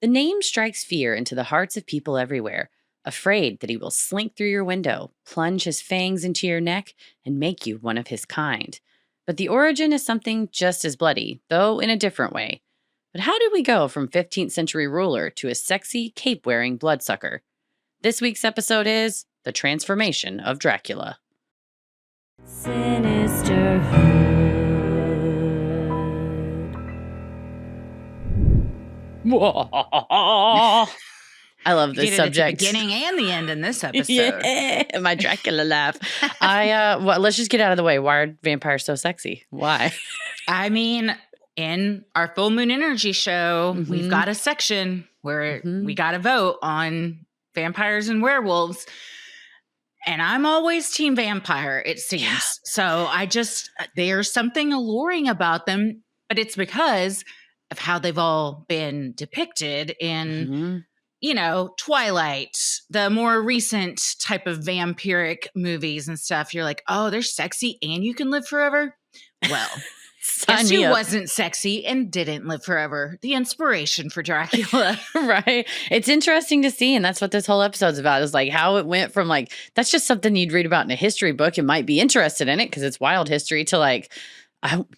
The name strikes fear into the hearts of people everywhere, afraid that he will slink through your window, plunge his fangs into your neck, and make you one of his kind. But the origin is something just as bloody, though in a different way. But how did we go from 15th century ruler to a sexy, cape wearing bloodsucker? This week's episode is The Transformation of Dracula. Sinisterhood. I love this subject. At the beginning and the end in this episode. Yeah, my Dracula laugh. Let's just get out of the way. Why are vampires so sexy? Why? I mean, in our full moon energy show, we've got a section where we got to vote on vampires and werewolves. And I'm always team vampire, it seems. Yeah. So there's something alluring about them, but it's because of how they've all been depicted in, Twilight, the more recent type of vampiric movies and stuff. You're like, oh, they're sexy and you can live forever? Well, guess who wasn't sexy and didn't live forever? The inspiration for Dracula. Right. It's interesting to see. And that's what this whole episode's about, is like how it went from like, that's just something you'd read about in a history book and might be interested in it because it's wild history, to like,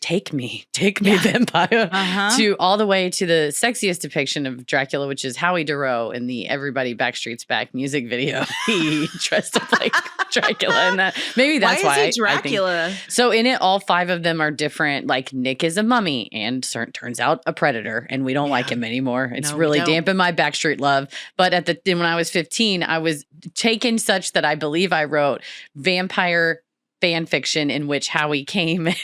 take me, vampire, to all the way to the sexiest depiction of Dracula, which is Howie Dorough in the Everybody Backstreet's Back music video. He dressed up like Dracula, and that maybe that's why is he Dracula? So in it, all five of them are different. Like Nick is a mummy and turns out a predator, and we don't like him anymore. It's really dampened my Backstreet love. But when I was 15, I was taken such that I believe I wrote vampire fan fiction in which Howie came in.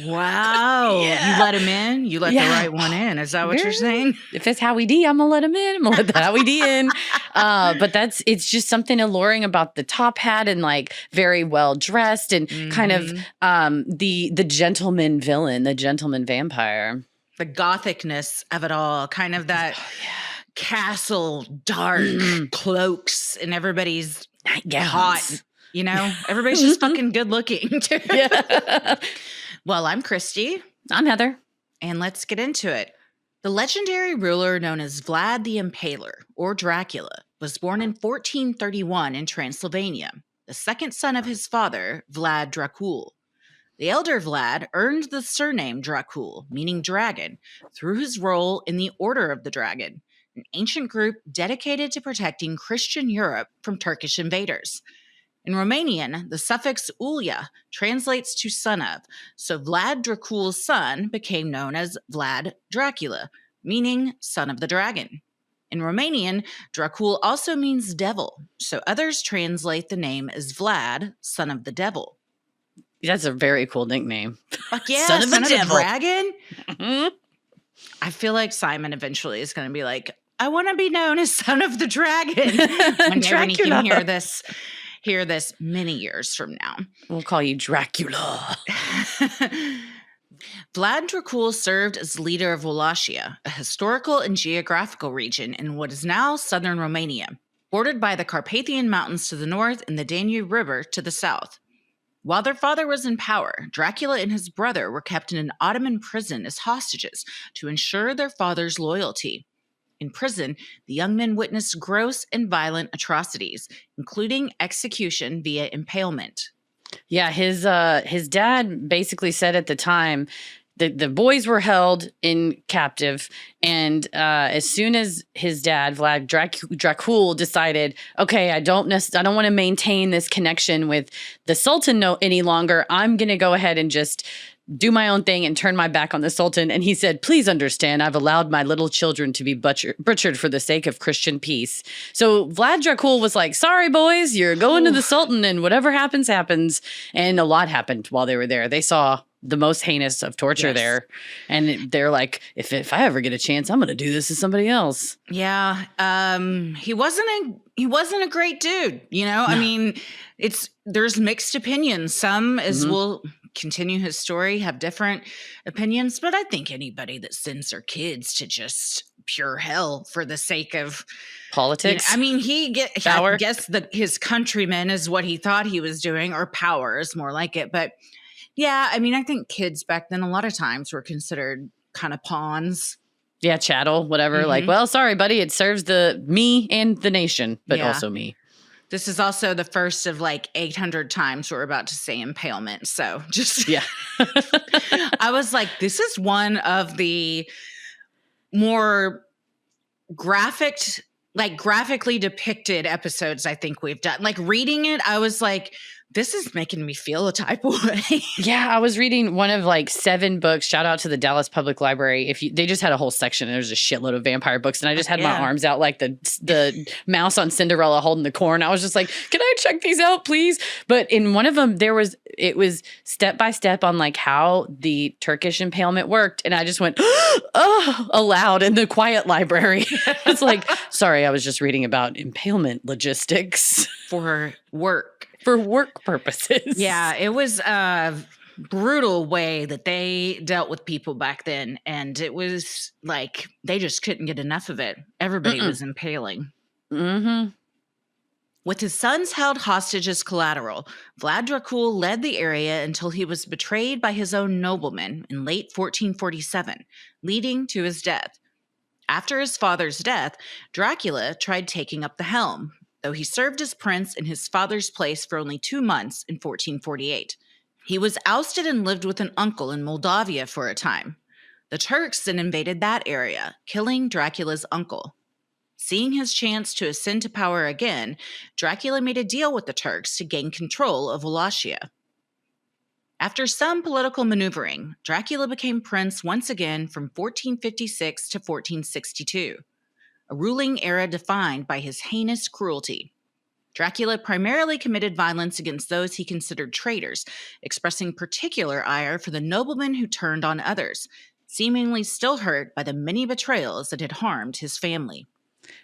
Wow. Yeah. You let him in? You let the right one in. Is that what you're saying? If it's Howie D, I'm going to let him in. I'm going to let the Howie D in. But it's just something alluring about the top hat and like very well dressed and kind of the gentleman villain, the gentleman vampire. The gothicness of it all, kind of that castle, dark cloaks, and everybody's hot. Everybody's just fucking good looking. Yeah. Well, I'm Christy. I'm Heather. And let's get into it. The legendary ruler known as Vlad the Impaler, or Dracula, was born in 1431 in Transylvania, the second son of his father, Vlad Dracul. The elder Vlad earned the surname Dracul, meaning dragon, through his role in the Order of the Dragon, an ancient group dedicated to protecting Christian Europe from Turkish invaders. In Romanian, the suffix ulya translates to son of, so Vlad Dracul's son became known as Vlad Dracula, meaning son of the dragon. In Romanian, Dracul also means devil, so others translate the name as Vlad, son of the devil. That's a very cool nickname. Fuck yeah, son of the dragon? Mm-hmm. I feel like Simon eventually is going to be like, I want to be known as son of the dragon. When he can hear this many years from now. We'll call you Dracula. Vlad Dracul served as leader of Wallachia, a historical and geographical region in what is now southern Romania, bordered by the Carpathian Mountains to the north and the Danube River to the south. While their father was in power, Dracula and his brother were kept in an Ottoman prison as hostages to ensure their father's loyalty. In prison, the young men witnessed gross and violent atrocities, including execution via impalement. Yeah, his dad basically said at the time that the boys were held in captive, and as soon as his dad, Vlad Dracul, decided, okay, I don't want to maintain this connection with the Sultan any longer. I'm going to go ahead and just do my own thing and turn my back on the Sultan. And he said, please understand, I've allowed my little children to be butchered for the sake of Christian peace. So Vlad Dracul was like, sorry, boys, you're going to the Sultan and whatever happens, happens. And a lot happened while they were there. They saw the most heinous of torture there. And they're like, if I ever get a chance, I'm going to do this to somebody else. Yeah. He wasn't a great dude, No. I mean, there's mixed opinions. Some, as we'll continue his story, have different opinions, but I think anybody that sends their kids to just pure hell for the sake of politics, I mean, I guess his countrymen is what he thought he was doing, or power is more like it. But yeah, I mean, I think kids back then a lot of times were considered kind of pawns Yeah, chattel, whatever. Like, Mhm. well, sorry, buddy. It serves me and the nation, but Yeah. also me. This is also the first of like 800 times we're about to say impalement. So just, Yeah. I was like, this is one of the more graphically depicted episodes I think we've done. Like reading it, I was like, this is making me feel a type of way. Yeah, I was reading one of like 7 books. Shout out to the Dallas Public Library. They just had a whole section and there's a shitload of vampire books, and I just had my arms out like the mouse on Cinderella holding the corn. I was just like, "Can I check these out, please?" But in one of them, it was step by step on like how the Turkish impalement worked, and I just went, "Oh!" aloud in the quiet library. It's like, sorry, I was just reading about impalement logistics For work. For work purposes. Yeah, it was a brutal way that they dealt with people back then. And it was like they just couldn't get enough of it. Everybody was impaling. Mm-hmm. With his sons held hostage as collateral, Vlad Dracula led the area until he was betrayed by his own noblemen in late 1447, leading to his death. After his father's death, Dracula tried taking up the helm, though he served as prince in his father's place for only 2 months in 1448. He was ousted and lived with an uncle in Moldavia for a time. The Turks then invaded that area, killing Dracula's uncle. Seeing his chance to ascend to power again, Dracula made a deal with the Turks to gain control of Wallachia. After some political maneuvering, Dracula became prince once again from 1456 to 1462, a ruling era defined by his heinous cruelty. Dracula primarily committed violence against those he considered traitors, expressing particular ire for the noblemen who turned on others, seemingly still hurt by the many betrayals that had harmed his family.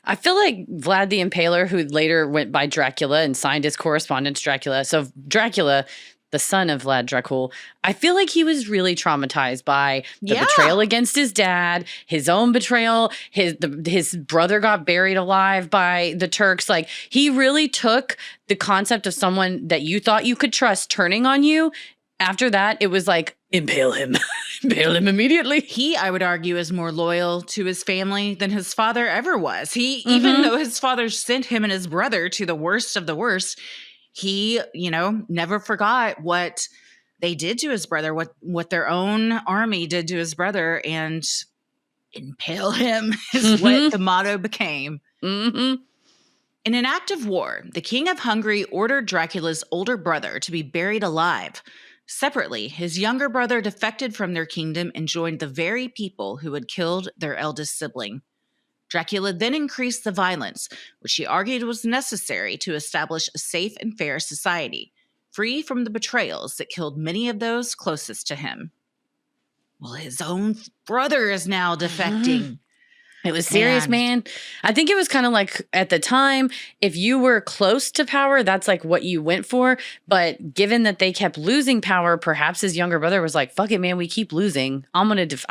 I feel like Vlad the Impaler, who later went by Dracula and signed his correspondence Dracula. So Dracula, the son of Vlad Dracul, I feel like he was really traumatized by the betrayal against his dad, his own betrayal. His brother got buried alive by the Turks. Like, he really took the concept of someone that you thought you could trust turning on you. After that, it was like, impale him. Impale him immediately. He, I would argue, is more loyal to his family than his father ever was. Even though his father sent him and his brother to the worst of the worst, he, never forgot what they did to his brother, what their own army did to his brother, and impale him is what the motto became. Mm-hmm. In an act of war, the king of Hungary ordered Dracula's older brother to be buried alive. Separately, his younger brother defected from their kingdom and joined the very people who had killed their eldest sibling. Dracula then increased the violence, which he argued was necessary to establish a safe and fair society, free from the betrayals that killed many of those closest to him. Well, his own brother is now defecting. It was serious, man. I think it was kind of like, at the time, if you were close to power, that's like what you went for. But given that they kept losing power, perhaps his younger brother was like, fuck it, man, we keep losing. I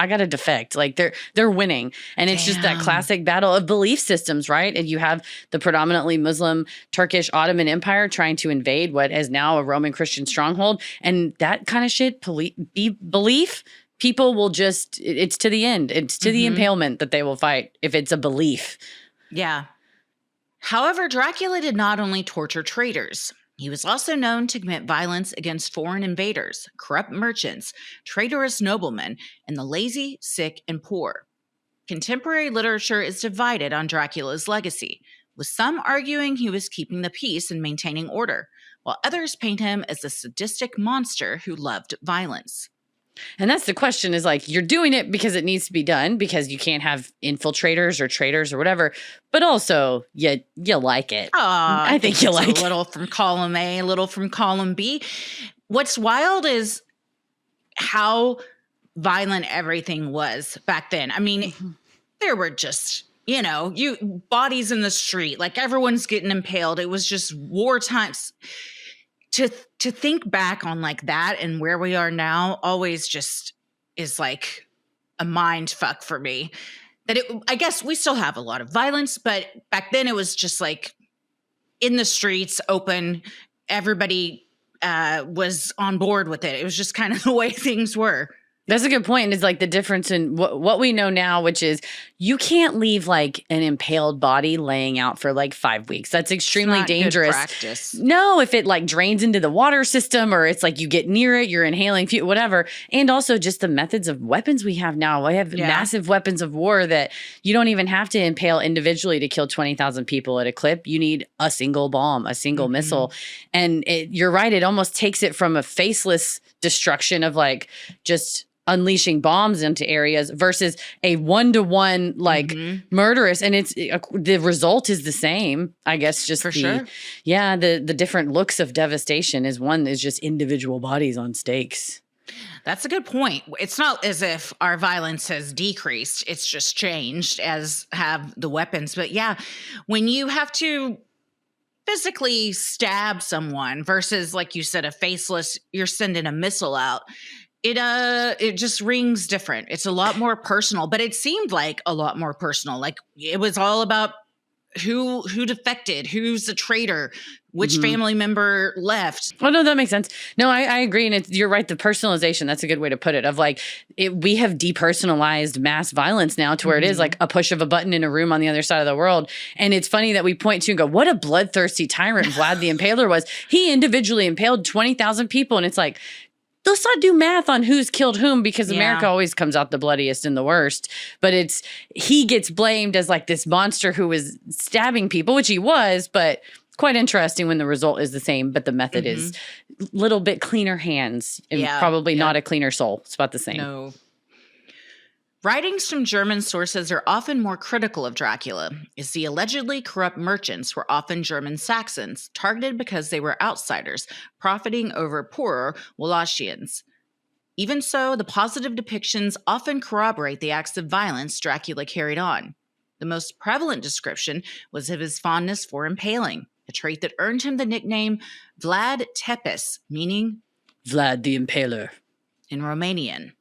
got to defect. Like, they're winning. And it's just that classic battle of belief systems, right? And you have the predominantly Muslim, Turkish, Ottoman Empire trying to invade what is now a Roman Christian stronghold. And that kind of shit, belief, people will just, it's to the end. It's to the impalement that they will fight if it's a belief. Yeah. However, Dracula did not only torture traitors. He was also known to commit violence against foreign invaders, corrupt merchants, traitorous noblemen, and the lazy, sick, and poor. Contemporary literature is divided on Dracula's legacy, with some arguing he was keeping the peace and maintaining order, while others paint him as a sadistic monster who loved violence. And that's the question, is like, you're doing it because it needs to be done, because you can't have infiltrators or traitors or whatever, but also you like it. I think you like it. A little from column A, a little from column B. What's wild is how violent everything was back then. I mean, there were just, bodies in the street, like everyone's getting impaled. It was just war times. To think back on like that and where we are now always just is like a mind fuck for me. I guess we still have a lot of violence, but back then it was just like in the streets, open, everybody was on board with it. It was just kind of the way things were. That's a good point. It's like the difference in what we know now, which is you can't leave like an impaled body laying out for like 5 weeks. That's extremely dangerous. Good practice. No, if it like drains into the water system or it's like you get near it, you're inhaling, whatever. And also just the methods of weapons we have now. We have massive weapons of war that you don't even have to impale individually to kill 20,000 people at a clip. You need a single bomb, a single missile. And you're right. It almost takes it from a faceless destruction of like just unleashing bombs into areas versus a one-to-one like murderous, and it's the result is the same, I guess. Just the different looks of devastation is just individual bodies on stakes. That's a good point. It's not as if our violence has decreased; it's just changed, as have the weapons. But yeah, when you have to physically stab someone versus, like you said, a faceless, you're sending a missile out. It just rings different. It's a lot more personal, but it seemed like a lot more personal. Like it was all about who defected, who's the traitor, which family member left. Oh, no, that makes sense. No, I agree. And you're right. The personalization, that's a good way to put it, of like, we have depersonalized mass violence now to where it is like a push of a button in a room on the other side of the world. And it's funny that we point to and go, what a bloodthirsty tyrant Vlad the Impaler was. He individually impaled 20,000 people. And it's like, let's not do math on who's killed whom, because America always comes out the bloodiest and the worst. But he gets blamed as like this monster who was stabbing people, which he was, but quite interesting when the result is the same, but the method is a little bit cleaner hands and probably not a cleaner soul. It's about the same. No. Writings from German sources are often more critical of Dracula, as the allegedly corrupt merchants were often German Saxons, targeted because they were outsiders, profiting over poorer Wallachians. Even so, the positive depictions often corroborate the acts of violence Dracula carried on. The most prevalent description was of his fondness for impaling, a trait that earned him the nickname Vlad Tepes, meaning Vlad the Impaler in Romanian.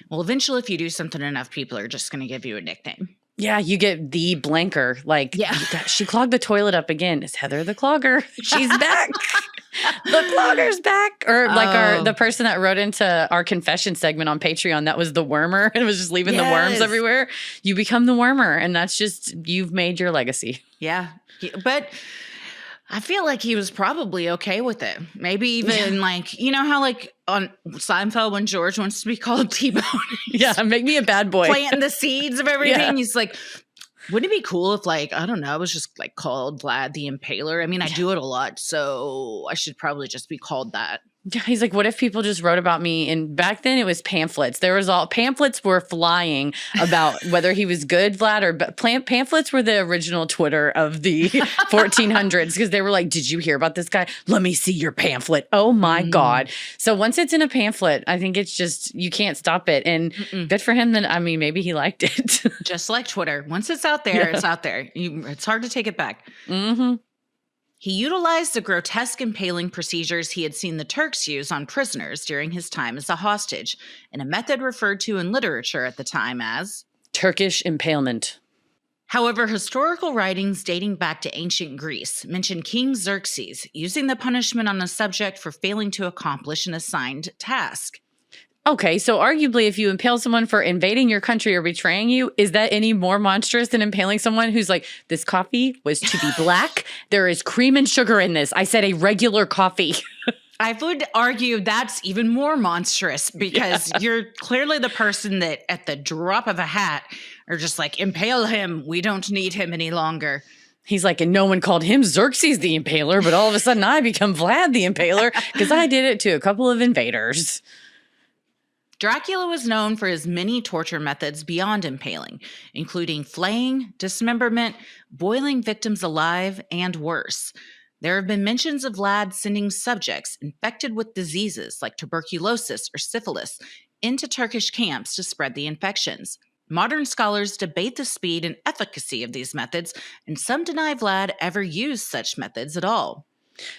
Well, eventually, if you do something enough, people are just going to give you a nickname. Yeah, you get the blanker. Like, she clogged the toilet up again. It's Heather the Clogger. She's back. The Clogger's back. Or like the person that wrote into our confession segment on Patreon, that was the wormer. It was just leaving the worms everywhere. You become the wormer, and that's just, you've made your legacy. Yeah. But I feel like he was probably okay with it. Maybe even like, you know how like on Seinfeld when George wants to be called T-Bone? Make me a bad boy. Planting the seeds of everything. He's like, wouldn't it be cool if like, I don't know, I was just like called Vlad the Impaler? I mean, I do it a lot, so I should probably just be called that. Yeah, he's like, what if people just wrote about me? And back then it was pamphlets. Pamphlets were flying about whether he was good, Vlad, or pamphlets were the original Twitter of the 1400s, because they were like, did you hear about this guy? Let me see your pamphlet. Oh my God. So once it's in a pamphlet, I think it's just, you can't stop it. And good for him. Then, I mean, maybe he liked it. Just like Twitter. Once it's out there, it's out there. It's hard to take it back. He utilized the grotesque impaling procedures he had seen the Turks use on prisoners during his time as a hostage, in a method referred to in literature at the time as Turkish impalement. However, historical writings dating back to ancient Greece mention King Xerxes using the punishment on a subject for failing to accomplish an assigned task. Okay, so arguably if you impale someone for invading your country or betraying you, is that any more monstrous than impaling someone who's like, this coffee was to be black? There is cream and sugar in this. I said a regular coffee. I would argue that's even more monstrous, because you're clearly the person that at the drop of a hat are just like, impale him. We don't need him any longer. He's like, and no one called him Xerxes the Impaler, but all of a sudden I become Vlad the Impaler because I did it to a couple of invaders. Dracula was known for his many torture methods beyond impaling, including flaying, dismemberment, boiling victims alive, and worse. There have been mentions of Vlad sending subjects infected with diseases like tuberculosis or syphilis into Turkish camps to spread the infections. Modern scholars debate the speed and efficacy of these methods, and some deny Vlad ever used such methods at all.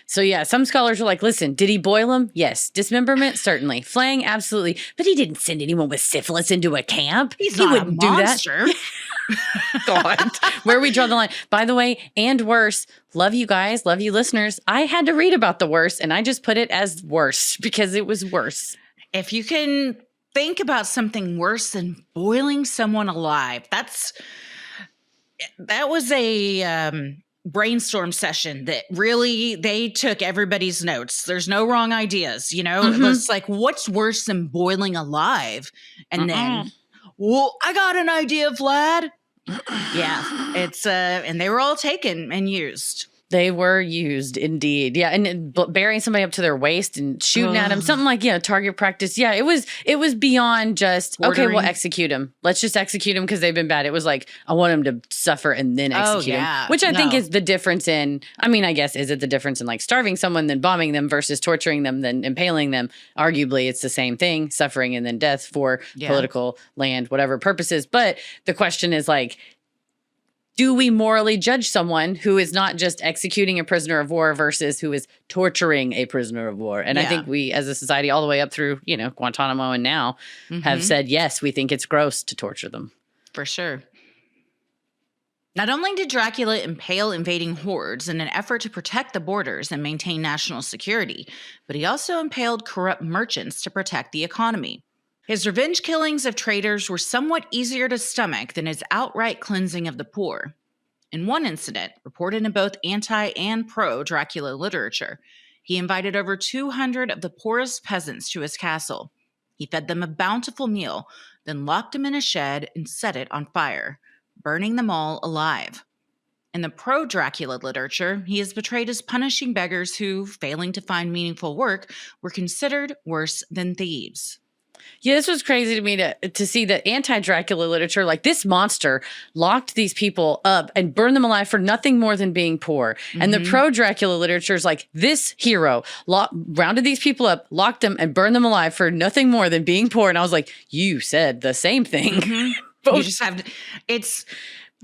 So yeah, some scholars are like, listen, did he boil them? Yes. Dismemberment? Certainly. Flaying? Absolutely. But he didn't send anyone with syphilis into a camp. He wouldn't do that. God. Where we draw the line. By the way, and worse, love you guys, love you listeners. I had to read about the worst, and I just put it as worse because it was worse. If you can think about something worse than boiling someone alive. That was a brainstorm session that really, they took everybody's notes. There's no wrong ideas, It was like, what's worse than boiling alive? And then, well, I got an idea, Vlad. Yeah, and they were all taken and used. They were used, indeed. Yeah, and burying somebody up to their waist and shooting at them, something like, target practice. Yeah, it was beyond just, okay, we'll execute them. Let's just execute them because they've been bad. It was like, I want them to suffer and then execute them, which I think is the difference in, I guess, is it the difference in like starving someone, then bombing them versus torturing them, then impaling them? Arguably, it's the same thing, suffering and then death for political, land, whatever purposes. But the question is like, do we morally judge someone who is not just executing a prisoner of war versus who is torturing a prisoner of war? And I think we, as a society, all the way up through, Guantanamo and now, have said, yes, we think it's gross to torture them. For sure. Not only did Dracula impale invading hordes in an effort to protect the borders and maintain national security, but he also impaled corrupt merchants to protect the economy. His revenge killings of traitors were somewhat easier to stomach than his outright cleansing of the poor. In one incident, reported in both anti- and pro-Dracula literature, he invited over 200 of the poorest peasants to his castle. He fed them a bountiful meal, then locked them in a shed and set it on fire, burning them all alive. In the pro-Dracula literature, he is portrayed as punishing beggars who, failing to find meaningful work, were considered worse than thieves. Yeah, this was crazy to me to see the anti-Dracula literature. Like, this monster locked these people up and burned them alive for nothing more than being poor. And the pro-Dracula literature is like, this hero rounded these people up, locked them, and burned them alive for nothing more than being poor. And I was like, you said the same thing. You just have to, it's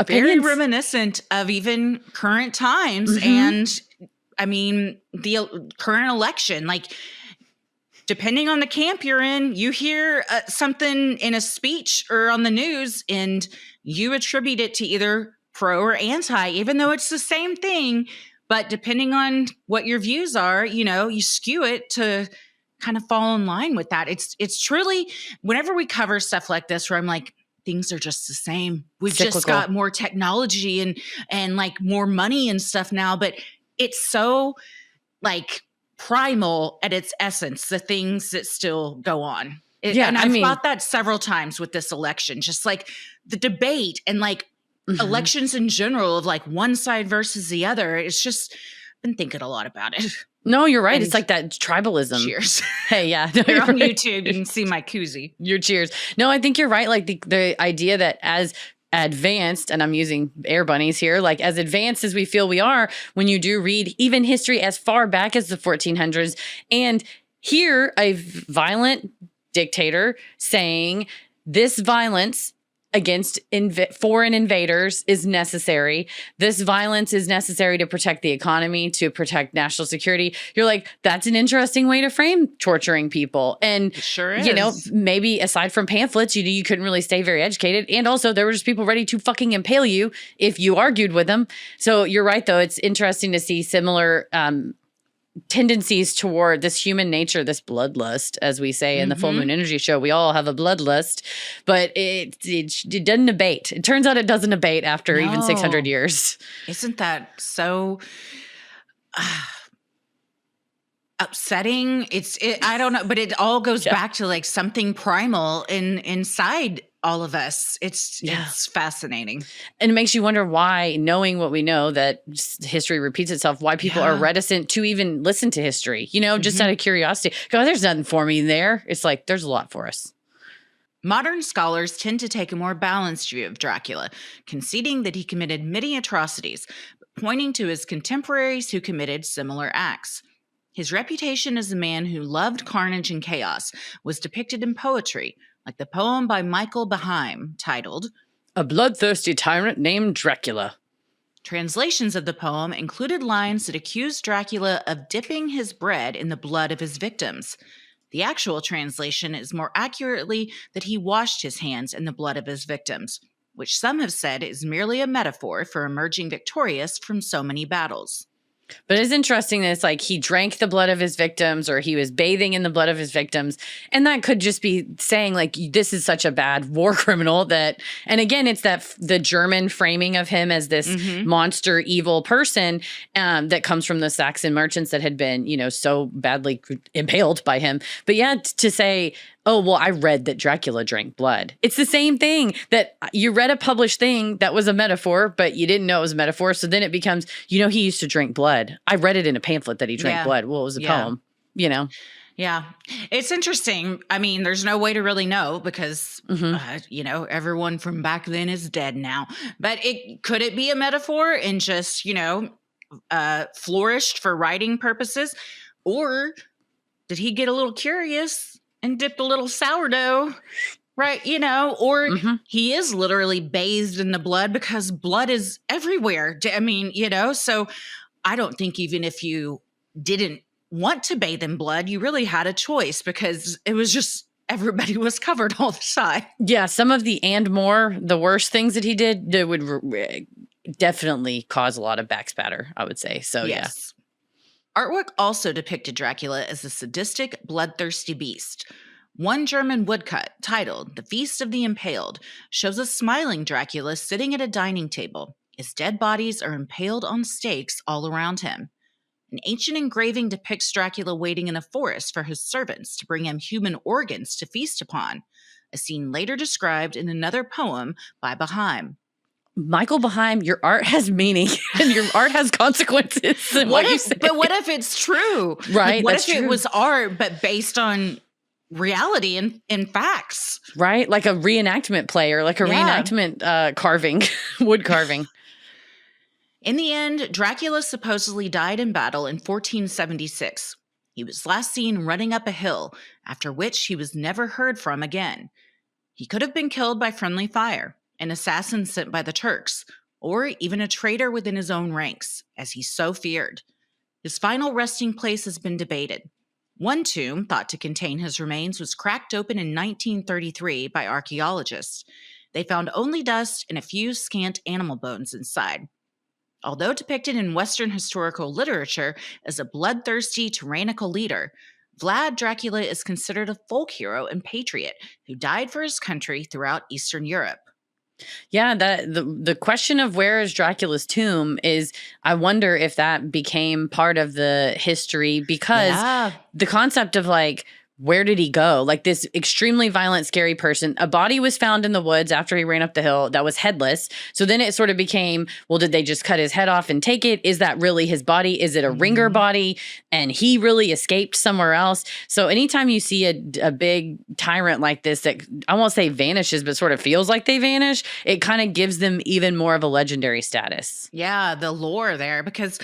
very reminiscent of even current times. And the current election, like, depending on the camp you're in, you hear something in a speech or on the news and you attribute it to either pro or anti, even though it's the same thing. But depending on what your views are, you skew it to kind of fall in line with that. It's truly, whenever we cover stuff like this, where I'm like, things are just the same. We've just got more technology and like more money and stuff now, but it's so like primal at its essence, the things that still go on. And I've thought that several times with this election, just like the debate and like elections in general of like one side versus the other. It's just been thinking a lot about it. No, you're right. And it's like that tribalism. Cheers. Hey, yeah. No, you're on right. YouTube. You can see my koozie. Your cheers. No, I think you're right. Like the idea that as advanced, and I'm using air bunnies here, like as advanced as we feel we are, when you do read even history as far back as the 1400s and hear a violent dictator saying this violence against foreign invaders is necessary. This violence is necessary to protect the economy, to protect national security. You're like, that's an interesting way to frame torturing people. And, it sure is. Maybe aside from pamphlets, you couldn't really stay very educated. And also there were just people ready to fucking impale you if you argued with them. So you're right, though. It's interesting to see similar tendencies toward this human nature, this bloodlust, as we say in the Full Moon Energy Show. We all have a bloodlust, but it doesn't abate. It turns out it doesn't abate after even 600 years. Isn't that so upsetting? I don't know, but it all goes back to like something primal inside all of us. It's fascinating. And it makes you wonder why, knowing what we know, that history repeats itself, why people are reticent to even listen to history, just out of curiosity. Go, there's nothing for me there. It's like, there's a lot for us. Modern scholars tend to take a more balanced view of Dracula, conceding that he committed many atrocities, but pointing to his contemporaries who committed similar acts. His reputation as a man who loved carnage and chaos was depicted in poetry, like the poem by Michael Beheim titled A Bloodthirsty Tyrant Named Dracula. Translations of the poem included lines that accused Dracula of dipping his bread in the blood of his victims. The actual translation is more accurately that he washed his hands in the blood of his victims, which some have said is merely a metaphor for emerging victorious from so many battles. But it's interesting that it's like he drank the blood of his victims or he was bathing in the blood of his victims. And that could just be saying like, this is such a bad war criminal that, and again, it's that the German framing of him as this monster, evil person that comes from the Saxon merchants that had been, so badly impaled by him. But yeah, to say, oh, well, I read that Dracula drank blood. It's the same thing that you read a published thing that was a metaphor, but you didn't know it was a metaphor. So then it becomes, he used to drink blood. I read it in a pamphlet that he drank blood. Well, it was a poem, Yeah. It's interesting. I mean, there's no way to really know because, everyone from back then is dead now. But could it be a metaphor and just, flourished for writing purposes? Or did he get a little curious and dipped a little sourdough, right? Or he is literally bathed in the blood because blood is everywhere. I mean, so I don't think even if you didn't want to bathe in blood, you really had a choice because it was just everybody was covered all the time. Yeah, some of the the worst things that he did, that would definitely cause a lot of backspatter, I would say. So, yes. Artwork also depicted Dracula as a sadistic, bloodthirsty beast. One German woodcut, titled The Feast of the Impaled, shows a smiling Dracula sitting at a dining table. His dead bodies are impaled on stakes all around him. An ancient engraving depicts Dracula waiting in a forest for his servants to bring him human organs to feast upon, a scene later described in another poem by Beheim. Michael Beheim, your art has meaning and your art has consequences. But what if it's true? Right. What if it was art, but based on reality and facts? Right. Like a reenactment play or like a reenactment carving, wood carving. In the end, Dracula supposedly died in battle in 1476. He was last seen running up a hill, after which he was never heard from again. He could have been killed by friendly fire, an assassin sent by the Turks, or even a traitor within his own ranks, as he so feared. His final resting place has been debated. One tomb, thought to contain his remains, was cracked open in 1933 by archaeologists. They found only dust and a few scant animal bones inside. Although depicted in Western historical literature as a bloodthirsty, tyrannical leader, Vlad Dracula is considered a folk hero and patriot who died for his country throughout Eastern Europe. Yeah, the question of where is Dracula's tomb is, I wonder if that became part of the history because the concept of like, where did he go? Like this extremely violent, scary person. A body was found in the woods after he ran up the hill that was headless. So then it sort of became, well, did they just cut his head off and take it? Is that really his body? Is it a ringer body? And he really escaped somewhere else. So anytime you see a big tyrant like this that I won't say vanishes, but sort of feels like they vanish, it kind of gives them even more of a legendary status. Yeah, the lore there, because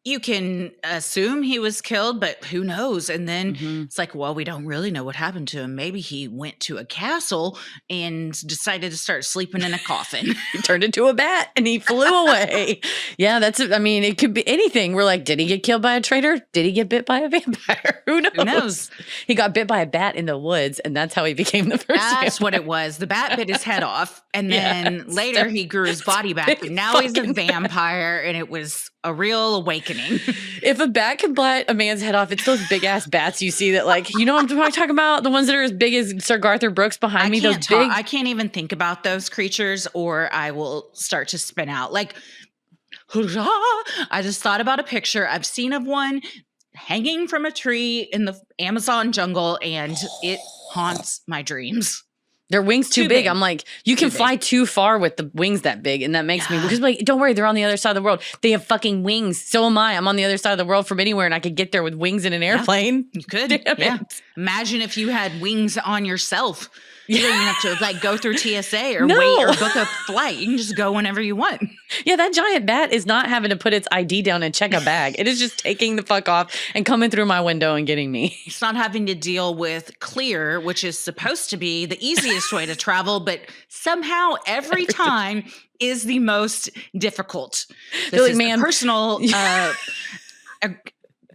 you can assume he was killed, but who knows? And then it's like, well, we don't really know what happened to him. Maybe he went to a castle and decided to start sleeping in a coffin. He turned into a bat and he flew away. Yeah, it could be anything. We're like, did he get killed by a traitor? Did he get bit by a vampire? Who knows? He got bit by a bat in the woods, and that's how he became the first That's what it was. The bat bit his head off, and then later he grew his body back, and now he's a vampire, and it was a real awakening. If a bat can bite a man's head off, it's those big ass bats you see that, like, what I'm talking about? The ones that are as big as Sir Garthur Brooks behind me. Those big. I can't even think about those creatures, or I will start to spin out. Like, hurrah! I just thought about a picture I've seen of one hanging from a tree in the Amazon jungle, and it haunts my dreams. Their wings too big. I'm like, you can fly too far with the wings that big. And that makes me, because like, don't worry, they're on the other side of the world. They have fucking wings. So am I. I'm on the other side of the world from anywhere, and I could get there with wings in an airplane. You could. Imagine if you had wings on yourself. You don't even have to like go through TSA or wait or book a flight. You can just go whenever you want. Yeah, that giant bat is not having to put its ID down and check a bag. It is just taking the fuck off and coming through my window and getting me. It's not having to deal with Clear, which is supposed to be the easiest way to travel, but somehow every time is the most difficult. This is a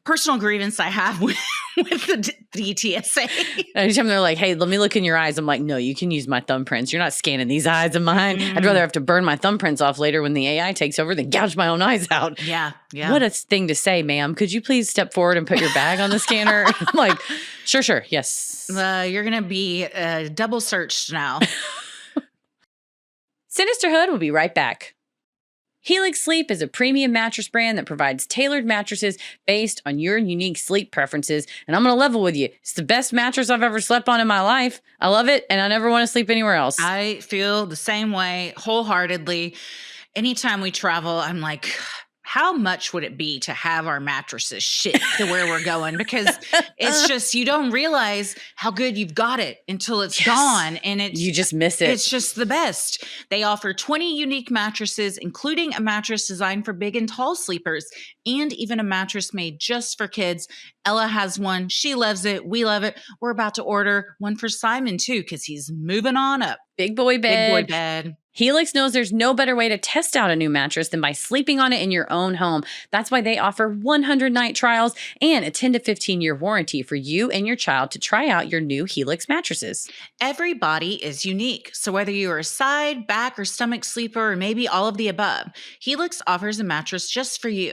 personal grievance I have with with the DTSA. Anytime they're like, hey, let me look in your eyes. I'm like, no, you can use my thumbprints. You're not scanning these eyes of mine. I'd rather have to burn my thumbprints off later when the AI takes over than gouge my own eyes out. Yeah. What a thing to say, ma'am. Could you please step forward and put your bag on the scanner? I'm like, sure. Yes. You're going to be double searched now. Sinisterhood will be right back. Helix Sleep is a premium mattress brand that provides tailored mattresses based on your unique sleep preferences. And I'm going to level with you. It's the best mattress I've ever slept on in my life. I love it, and I never want to sleep anywhere else. I feel the same way wholeheartedly. Anytime we travel, I'm like, how much would it be to have our mattresses shipped to where we're going? Because it's just, you don't realize how good you've got it until it's gone. And you just miss it. It's just the best. They offer 20 unique mattresses, including a mattress designed for big and tall sleepers, and even a mattress made just for kids. Ella has one. She loves it. We love it. We're about to order one for Simon too, because he's moving on up. Big boy bed. Big boy bed. Helix knows there's no better way to test out a new mattress than by sleeping on it in your own home. That's why they offer 100-night trials and a 10 to 15-year warranty for you and your child to try out your new Helix mattresses. Every body is unique, so whether you are a side, back, or stomach sleeper, or maybe all of the above, Helix offers a mattress just for you.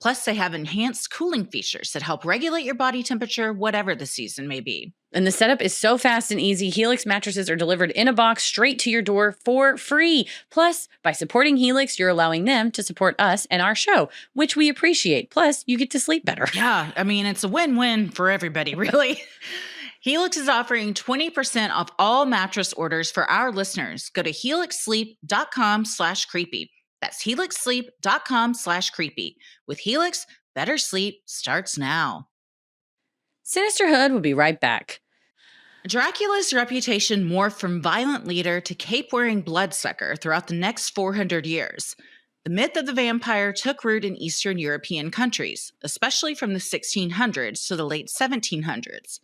Plus, they have enhanced cooling features that help regulate your body temperature, whatever the season may be. And the setup is so fast and easy. Helix mattresses are delivered in a box straight to your door for free. Plus, by supporting Helix, you're allowing them to support us and our show, which we appreciate. Plus, you get to sleep better. Yeah, I mean, it's a win-win for everybody, really. Helix is offering 20% off all mattress orders for our listeners. Go to helixsleep.com/creepy. That's helixsleep.com/creepy. With Helix, better sleep starts now. Sinisterhood will be right back. Dracula's reputation morphed from violent leader to cape-wearing bloodsucker throughout the next 400 years. The myth of the vampire took root in Eastern European countries, especially from the 1600s to the late 1700s.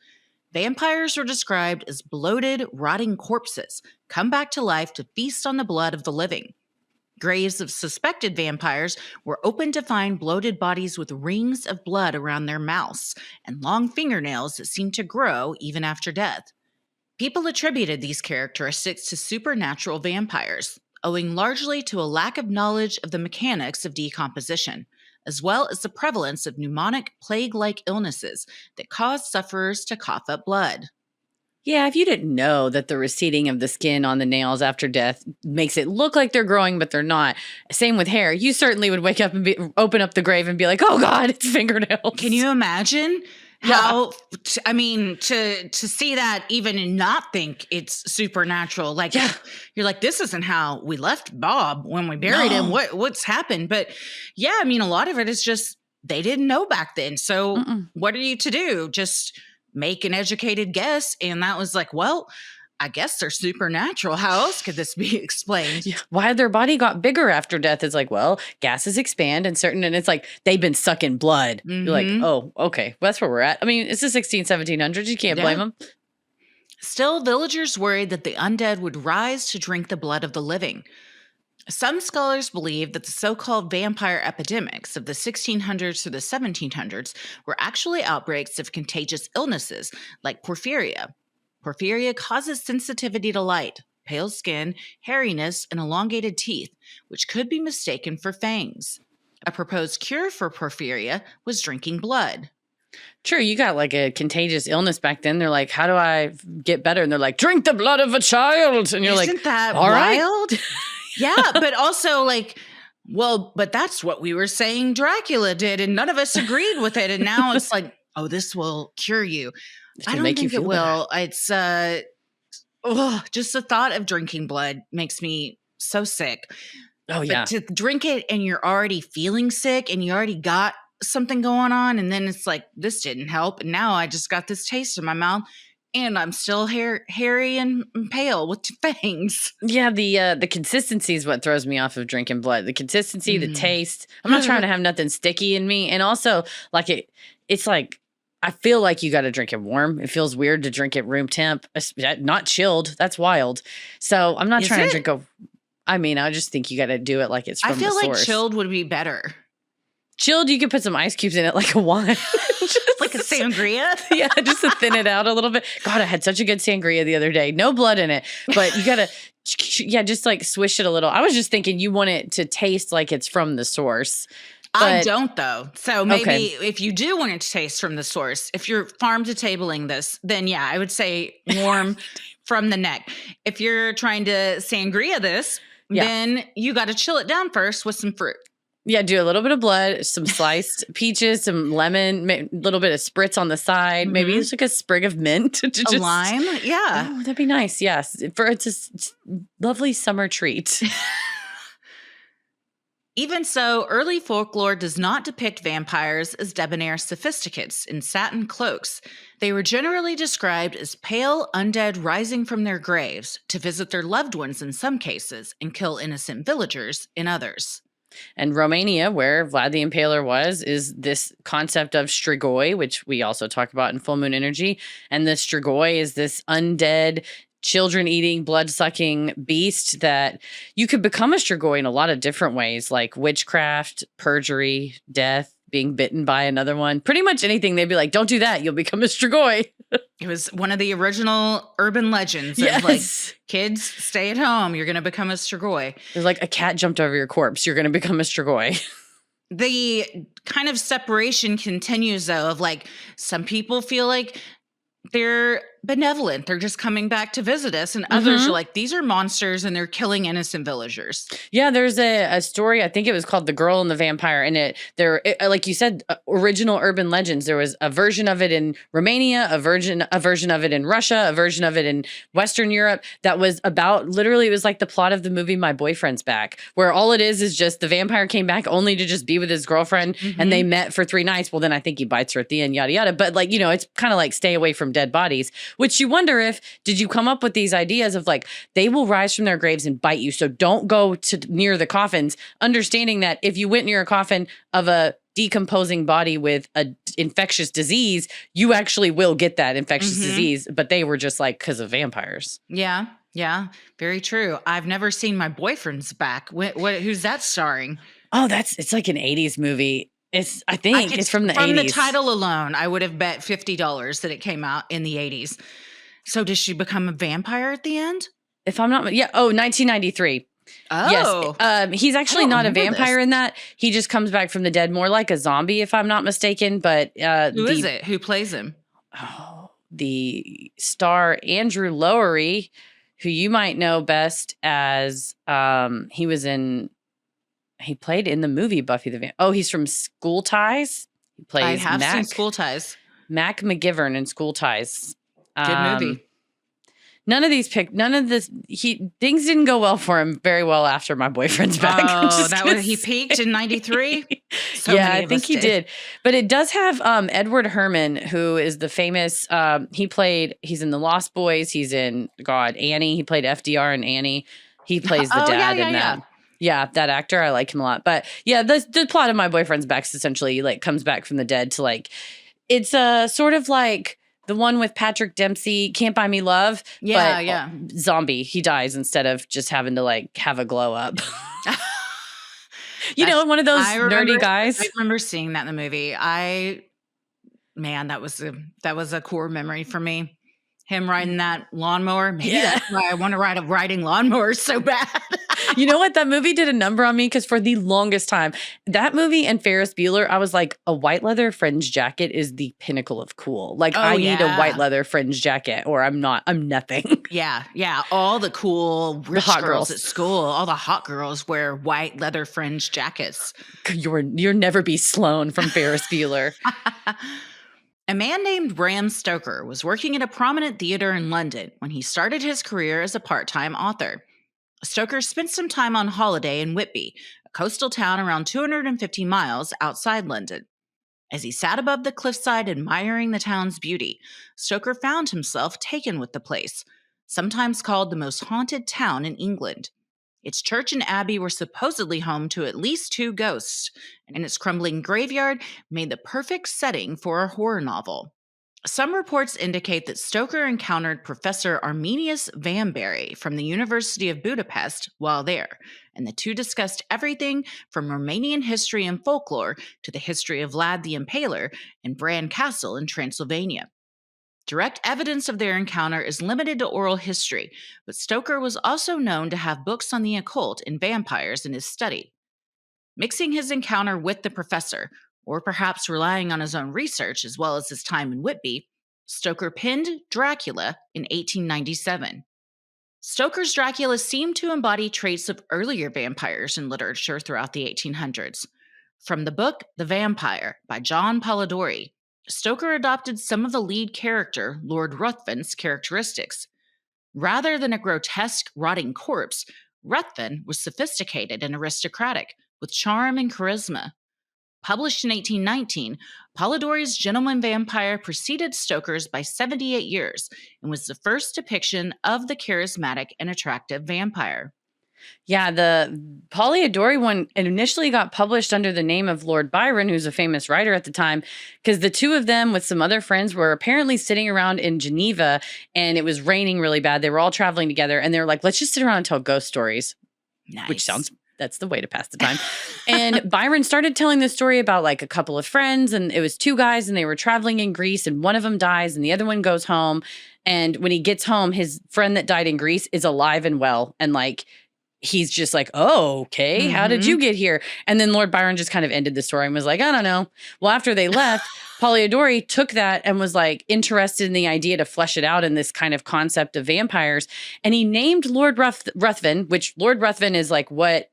Vampires were described as bloated, rotting corpses, come back to life to feast on the blood of the living. Graves of suspected vampires were opened to find bloated bodies with rings of blood around their mouths and long fingernails that seemed to grow even after death. People attributed these characteristics to supernatural vampires, owing largely to a lack of knowledge of the mechanics of decomposition, as well as the prevalence of pneumonic plague-like illnesses that caused sufferers to cough up blood. Yeah, if you didn't know that the receding of the skin on the nails after death makes it look like they're growing, but they're not. Same with hair. You certainly would wake up and open up the grave and be like, oh God, it's fingernails. Can you imagine how, I mean, to see that even and not think it's supernatural? Like, you're like, this isn't how we left Bob when we buried him. What's happened? But yeah, I mean, a lot of it is just, they didn't know back then. So what are you to do? Just make an educated guess. And that was like, well, I guess they're supernatural. How else could this be explained? Yeah. Why their body got bigger after death is like, well, gases expand and it's like they've been sucking blood. You're like, oh, okay. Well, that's where we're at. I mean, it's the 1700s. You can't blame them. Still, villagers worried that the undead would rise to drink the blood of the living. Some scholars believe that the so-called vampire epidemics of the 1600s to the 1700s were actually outbreaks of contagious illnesses like porphyria. Porphyria causes sensitivity to light, pale skin, hairiness, and elongated teeth, which could be mistaken for fangs. A proposed cure for porphyria was drinking blood. True, you got like a contagious illness back then. They're like, how do I get better? And they're like, drink the blood of a child. And you're Isn't that all wild? Right. Yeah, but also like, well, but that's what we were saying Dracula did, and none of us agreed with it. And now it's like, oh, this will cure you. I don't think it will. It's just the thought of drinking blood makes me so sick. Oh, yeah. But to drink it and you're already feeling sick and you already got something going on, and then it's like, this didn't help. And now I just got this taste in my mouth. And I'm still hairy and pale with fangs. Yeah, the consistency is what throws me off of drinking blood. The consistency, the taste. I'm not trying to have nothing sticky in me. And also, like it's like, I feel like you got to drink it warm. It feels weird to drink it room temp, not chilled. That's wild. So I'm not trying to drink I just think you got to do it like it's from the source. I feel like chilled would be better. Chilled, you could put some ice cubes in it like a wine. Like a sangria? Yeah, just to thin it out a little bit. God, I had such a good sangria the other day. No blood in it, but you gotta, yeah, just like swish it a little. I was just thinking you want it to taste like it's from the source. I But don't, though. So maybe okay. if you do want it to taste from the source, if you're farm to tabling this, then yeah, I would say warm from the neck. If you're trying to sangria this, then you got to chill it down first with some fruit. Yeah, do a little bit of blood, some sliced peaches, some lemon, a little bit of spritz on the side, maybe just like a sprig of mint. A lime? Yeah. Oh, that'd be nice. Yes. It's a lovely summer treat. Even so, early folklore does not depict vampires as debonair sophisticates in satin cloaks. They were generally described as pale undead rising from their graves to visit their loved ones in some cases and kill innocent villagers in others. And Romania, where Vlad the Impaler was, is this concept of strigoi, which we also talk about in Full Moon Energy. And the strigoi is this undead, children-eating, blood-sucking beast that you could become a strigoi in a lot of different ways, like witchcraft, perjury, death, being bitten by another one. Pretty much anything. They'd be like, don't do that. You'll become a strigoi. It was one of the original urban legends of like, kids, stay at home. You're going to become a strigoi. There's like a cat jumped over your corpse. You're going to become a strigoi. The kind of separation continues, though, of like some people feel like they're benevolent. They're just coming back to visit us. And others are like, these are monsters and they're killing innocent villagers. Yeah, there's a story. I think it was called The Girl and the Vampire. And like you said, original urban legends. There was a version of it in Romania, a version of it in Russia, a version of it in Western Europe that was about, literally, it was like the plot of the movie My Boyfriend's Back, where all it is just the vampire came back only to just be with his girlfriend and they met for 3 nights. Well, then I think he bites her at the end, yada, yada. But like, it's kind of like stay away from dead bodies. Which you wonder did you come up with these ideas of like, they will rise from their graves and bite you. So don't go near the coffins, understanding that if you went near a coffin of a decomposing body with a infectious disease, you actually will get that infectious disease. But they were just like, because of vampires. Yeah. Yeah. Very true. I've never seen My Boyfriend's Back. Who's that starring? Oh, it's like an 80s movie. I think it's from the 80s. From the title alone, I would have bet $50 that it came out in the 80s. So does she become a vampire at the end? If I'm not, 1993. Oh. Yes. He's actually not a vampire in that. He just comes back from the dead, more like a zombie, if I'm not mistaken. But who is it? Who plays him? Oh, the star Andrew Lowery, who you might know best as he played in the movie Buffy the Vampire. Oh, he's from School Ties. He plays I have seen School Ties. Mac McGivern in School Ties. Good movie. Things didn't go well for him very well after My Boyfriend's Back. Oh, he peaked in 93? Yeah, I think he did. But it does have Edward Herrmann, who is the famous, he's in The Lost Boys. He's in, Annie. He played FDR in Annie. He plays the dad in that. Yeah, that actor, I like him a lot. But yeah, the plot of My Boyfriend's Back is essentially like comes back from the dead to like, it's sort of like the one with Patrick Dempsey, Can't Buy Me Love. Yeah, but zombie. He dies instead of just having to like have a glow up. One of those nerdy guys. I remember seeing that in the movie. That was a core memory for me. Him riding that lawnmower. Maybe that's why I want to ride a riding lawnmower so bad. You know what? That movie did a number on me because for the longest time, that movie and Ferris Bueller, I was like, a white leather fringe jacket is the pinnacle of cool. Like, I need a white leather fringe jacket or I'm nothing. Yeah. Yeah. All the cool rich hot girls at school, all the hot girls wear white leather fringe jackets. You'll never be Sloane from Ferris Bueller. A man named Bram Stoker was working at a prominent theater in London when he started his career as a part-time author. Stoker spent some time on holiday in Whitby, a coastal town around 250 miles outside London. As he sat above the cliffside admiring the town's beauty, Stoker found himself taken with the place, sometimes called the most haunted town in England. Its church and abbey were supposedly home to at least 2 ghosts, and its crumbling graveyard made the perfect setting for a horror novel. Some reports indicate that Stoker encountered Professor Arminius Vanberry from the University of Budapest while there, and the two discussed everything from Romanian history and folklore to the history of Vlad the Impaler and Bran Castle in Transylvania. Direct evidence of their encounter is limited to oral history, but Stoker was also known to have books on the occult and vampires in his study. Mixing his encounter with the professor, or perhaps relying on his own research as well as his time in Whitby, Stoker penned Dracula in 1897. Stoker's Dracula seemed to embody traits of earlier vampires in literature throughout the 1800s. From the book The Vampire by John Polidori, Stoker adopted some of the lead character, Lord Ruthven's, characteristics. Rather than a grotesque, rotting corpse, Ruthven was sophisticated and aristocratic, with charm and charisma. Published in 1819, Polidori's Gentleman Vampire preceded Stoker's by 78 years and was the first depiction of the charismatic and attractive vampire. Yeah, the Polidori one initially got published under the name of Lord Byron, who's a famous writer at the time, because the two of them with some other friends were apparently sitting around in Geneva, and it was raining really bad. They were all traveling together, and they were like, let's just sit around and tell ghost stories. Nice. Which sounds, that's the way to pass the time. And Byron started telling this story about like a couple of friends, and it was two guys, and they were traveling in Greece, and one of them dies and the other one goes home. And when he gets home, his friend that died in Greece is alive and well. And like, he's just like, oh, okay, how did you get here? And then Lord Byron just kind of ended the story and was like, I don't know. Well, after they left, Polidori took that and was like interested in the idea to flesh it out in this kind of concept of vampires. And he named Lord Ruthven, which Lord Ruthven is like what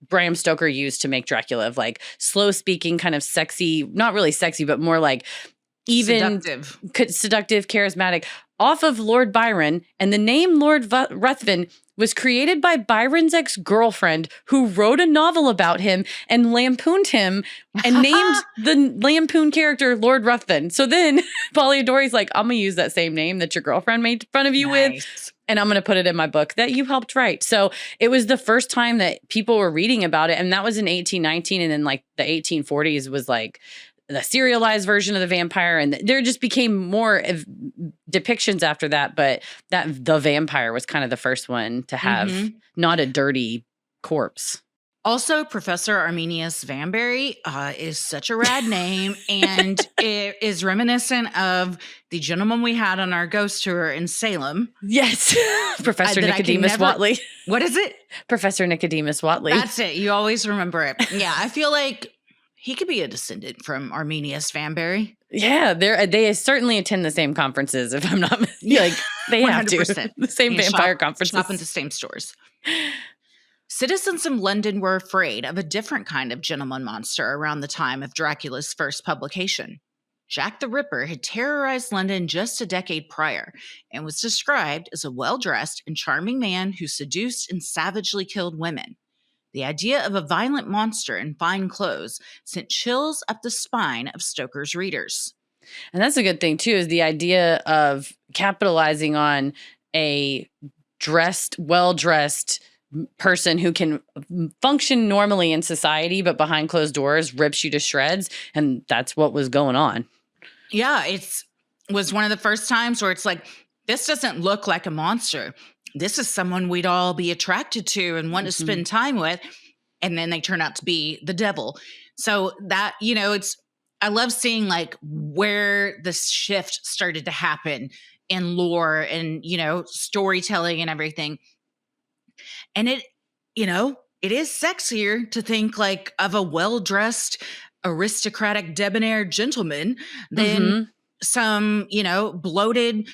Bram Stoker used to make Dracula, of like slow speaking, kind of sexy, not really sexy, but more like even seductive, charismatic, off of Lord Byron. And the name Lord Ruthven was created by Byron's ex-girlfriend, who wrote a novel about him and lampooned him and named the lampoon character Lord Ruthven. So then Polidori's like, I'm going to use that same name that your girlfriend made fun of you with, and I'm going to put it in my book that you helped write. So it was the first time that people were reading about it. And that was in 1819. And then like the 1840s was like the serialized version of the vampire, and there just became more depictions after that. But that the vampire was kind of the first one to have not a dirty corpse. Also, Professor Arminius Vanberry is such a rad name, and it is reminiscent of the gentleman we had on our ghost tour in Salem. Yes, Professor Nicodemus Watley. What is it? Professor Nicodemus Watley. That's it. You always remember it. Yeah, I feel like he could be a descendant from Arminius Vanberry. Yeah, they certainly attend the same conferences. If I'm not like, they 100%. Have to the same vampire conferences, shop in the same stores. Citizens of London were afraid of a different kind of gentleman monster around the time of Dracula's first publication. Jack the Ripper had terrorized London just a decade prior and was described as a well-dressed and charming man who seduced and savagely killed women. The idea of a violent monster in fine clothes sent chills up the spine of Stoker's readers. And that's a good thing, too, is the idea of capitalizing on a well-dressed person who can function normally in society, but behind closed doors rips you to shreds. And that's what was going on. Yeah, it was one of the first times where it's like, this doesn't look like a monster. This is someone we'd all be attracted to and want to spend time with. And then they turn out to be the devil. So that, I love seeing like where this shift started to happen in lore and, storytelling and everything. And it is sexier to think like of a well-dressed, aristocratic, debonair gentleman than some, bloated,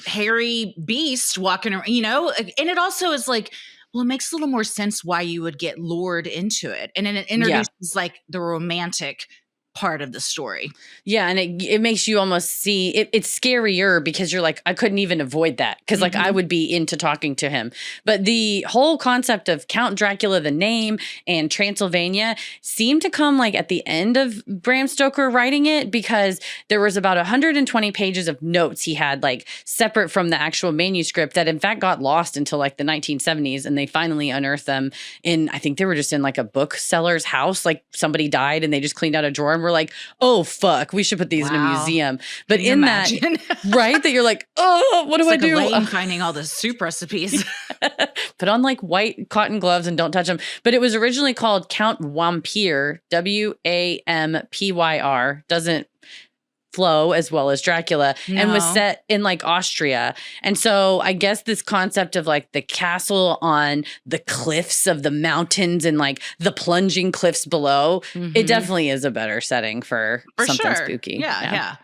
hairy beast walking around, and it also is like, well, it makes a little more sense why you would get lured into it. And then it introduces like the romantic part of the story. Yeah, and it makes you almost see it's scarier because you're like, I couldn't even avoid that because like I would be into talking to him. But the whole concept of Count Dracula, the name, and Transylvania seemed to come like at the end of Bram Stoker writing it, because there was about 120 pages of notes he had like separate from the actual manuscript that in fact got lost until like the 1970s, and they finally unearthed them in, I think they were just in like a bookseller's house, like somebody died and they just cleaned out a drawer and we're like, oh, fuck, we should put these in a museum. But Can you in imagine? that, right, that you're like, oh, what do I do? Elaine finding all the soup recipes. Put on like white cotton gloves and don't touch them. But it was originally called Count Wampyr, Wampyr. Doesn't flow as well as Dracula, and was set in like Austria. And so I guess this concept of like the castle on the cliffs of the mountains and like the plunging cliffs below, it definitely is a better setting for something spooky. Yeah.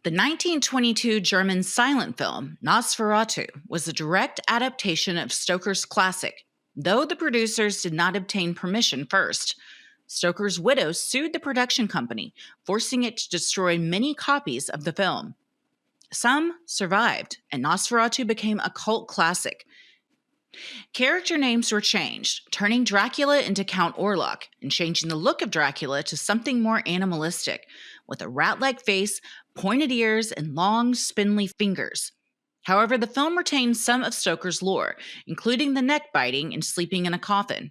The 1922 German silent film Nosferatu was a direct adaptation of Stoker's classic, though the producers did not obtain permission first. Stoker's widow sued the production company, forcing it to destroy many copies of the film. Some survived, and Nosferatu became a cult classic. Character names were changed, turning Dracula into Count Orlok and changing the look of Dracula to something more animalistic, with a rat-like face, pointed ears, and long, spindly fingers. However, the film retained some of Stoker's lore, including the neck biting and sleeping in a coffin.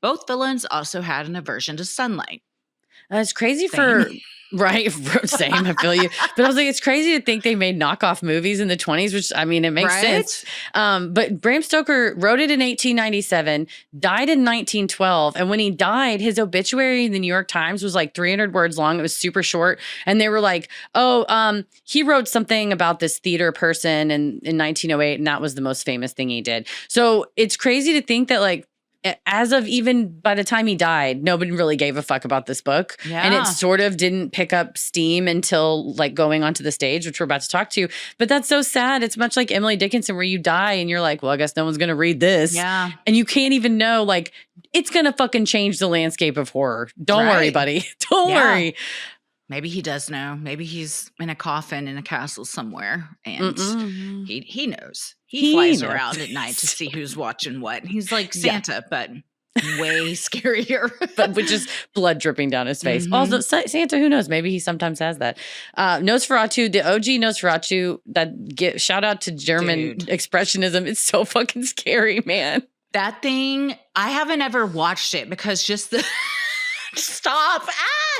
Both villains also had an aversion to sunlight. It's crazy right? Same, I feel you. But I was like, it's crazy to think they made knockoff movies in the 20s, which, I mean, it makes sense. But Bram Stoker wrote it in 1897, died in 1912. And when he died, his obituary in the New York Times was like 300 words long. It was super short. And they were like, he wrote something about this theater person in 1908, and that was the most famous thing he did. So it's crazy to think that like, as of even by the time he died, nobody really gave a fuck about this book. Yeah. And it sort of didn't pick up steam until like going onto the stage, which we're about to talk to. But that's so sad. It's much like Emily Dickinson, where you die and you're like, well, I guess no one's going to read this. Yeah. And you can't even know, like, it's going to fucking change the landscape of horror. Don't worry, buddy. Don't worry. Maybe he does know. Maybe he's in a coffin in a castle somewhere, and he knows. He flies around at night to see who's watching what. He's like Santa, but way scarier. But with just blood dripping down his face. Also, Santa, who knows? Maybe he sometimes has that. Nosferatu, the OG Nosferatu, shout out to German expressionism. It's so fucking scary, man. That thing, I haven't ever watched it because just the... Stop.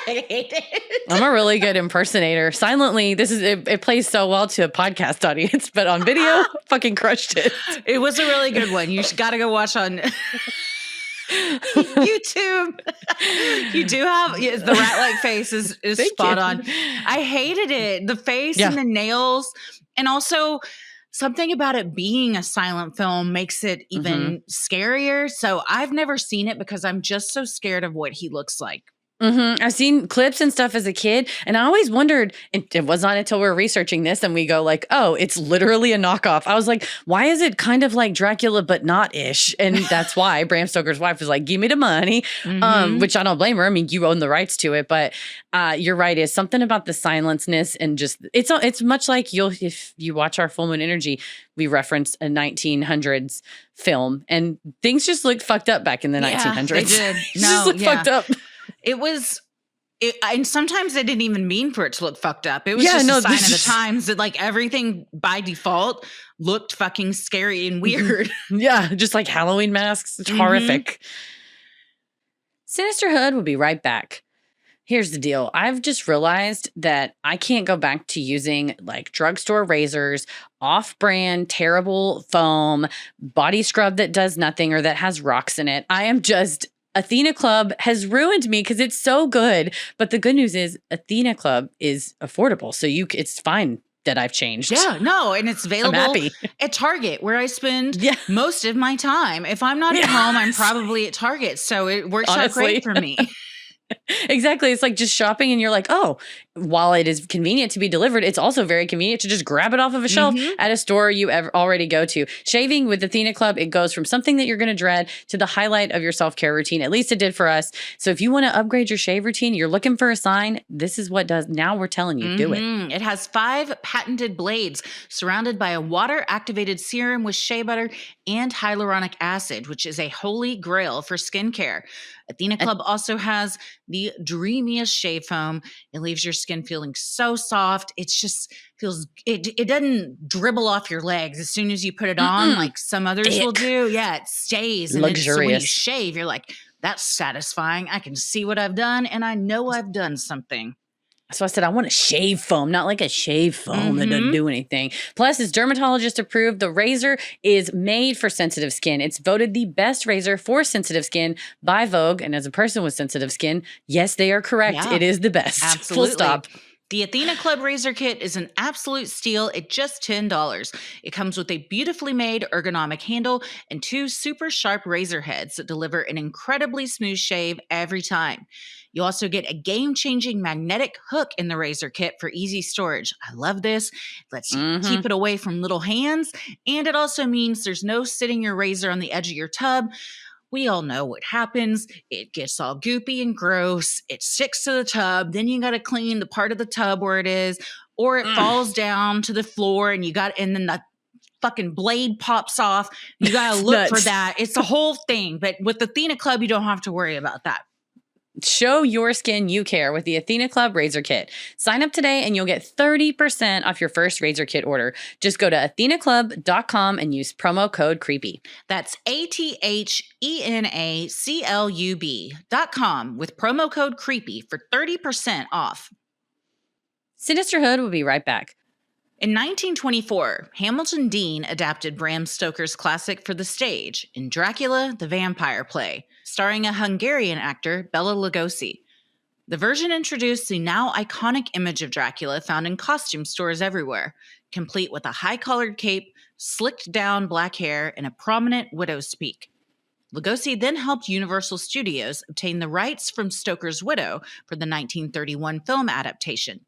I hate it. I'm a really good impersonator. Silently, it plays so well to a podcast audience, but on video, fucking crushed it. It was a really good one. You got to go watch on YouTube. You do have the rat-like face is spot on. I hated it. The face and the nails, and also something about it being a silent film makes it even scarier. So I've never seen it because I'm just so scared of what he looks like. I've seen clips and stuff as a kid, and I always wondered, and it was not until we were researching this and we go like, oh, it's literally a knockoff. I was like, why is it kind of like Dracula but not ish? And that's why Bram Stoker's wife was like, give me the money, which I don't blame her. I mean, you own the rights to it, but you're right. It's something about the silenceness and just it's much like if you watch our Full Moon Energy, we reference a 1900s film, and things just looked fucked up back in the 1900s. They did. Just looked fucked up. And sometimes they didn't even mean for it to look fucked up. It was just a sign of the times that like everything by default looked fucking scary and weird. Yeah, just like Halloween masks. It's horrific. Sinisterhood will be right back. Here's the deal. I've just realized that I can't go back to using like drugstore razors, off-brand, terrible foam, body scrub that does nothing or that has rocks in it. I am just... Athena Club has ruined me because it's so good. But the good news is Athena Club is affordable. So it's fine that I've changed. Yeah, no. And it's available at Target, where I spend most of my time. If I'm not at home, I'm probably at Target. So it works out great for me. Exactly. It's like just shopping and you're like, oh, while it is convenient to be delivered, it's also very convenient to just grab it off of a shelf at a store you already go to. Shaving with Athena Club, it goes from something that you're going to dread to the highlight of your self-care routine. At least it did for us. So if you want to upgrade your shave routine, you're looking for a sign, this is what does. Now we're telling you, do it. It has 5 patented blades surrounded by a water-activated serum with shea butter and hyaluronic acid, which is a holy grail for skincare. Athena Club also has the dreamiest shave foam. It leaves your skin feeling so soft. It's just feels, it doesn't dribble off your legs as soon as you put it on like some others will do. Yeah, it stays. And luxurious. So when you shave, you're like, That's satisfying. I can see what I've done, and I know I've done something. So I said, I want a shave foam, not like a shave foam that doesn't do anything. Plus, it's dermatologist approved. The razor is made for sensitive skin. It's voted the best razor for sensitive skin by Vogue. And as a person with sensitive skin, yes, they are correct. Yeah, it is the best. absolutely. Full stop. The Athena Club Razor Kit is an absolute steal at just $10. It comes with a beautifully made ergonomic handle and 2 super sharp razor heads that deliver an incredibly smooth shave every time. You also get a game-changing magnetic hook in the razor kit for easy storage. I love this. It lets you keep it away from little hands, and it also means there's no sitting your razor on the edge of your tub. We all know what happens. It gets all goopy and gross. It sticks to the tub. Then you got to clean the part of the tub where it is, or it falls down to the floor and and then the fucking blade pops off. You got to look for that. It's a whole thing. But with the Athena Club, you don't have to worry about that. Show your skin you care with the Athena Club Razor Kit. Sign up today and you'll get 30% off your first razor kit order. Just go to athenaclub.com and use promo code CREEPY. That's ATHENACLUB.com with promo code CREEPY for 30% off. Sinisterhood will be right back. In 1924, Hamilton Dean adapted Bram Stoker's classic for the stage in Dracula, the Vampire Play, starring a Hungarian actor, Bela Lugosi. The version introduced the now iconic image of Dracula found in costume stores everywhere, complete with a high-collared cape, slicked down black hair, and a prominent widow's peak. Lugosi then helped Universal Studios obtain the rights from Stoker's widow for the 1931 film adaptation.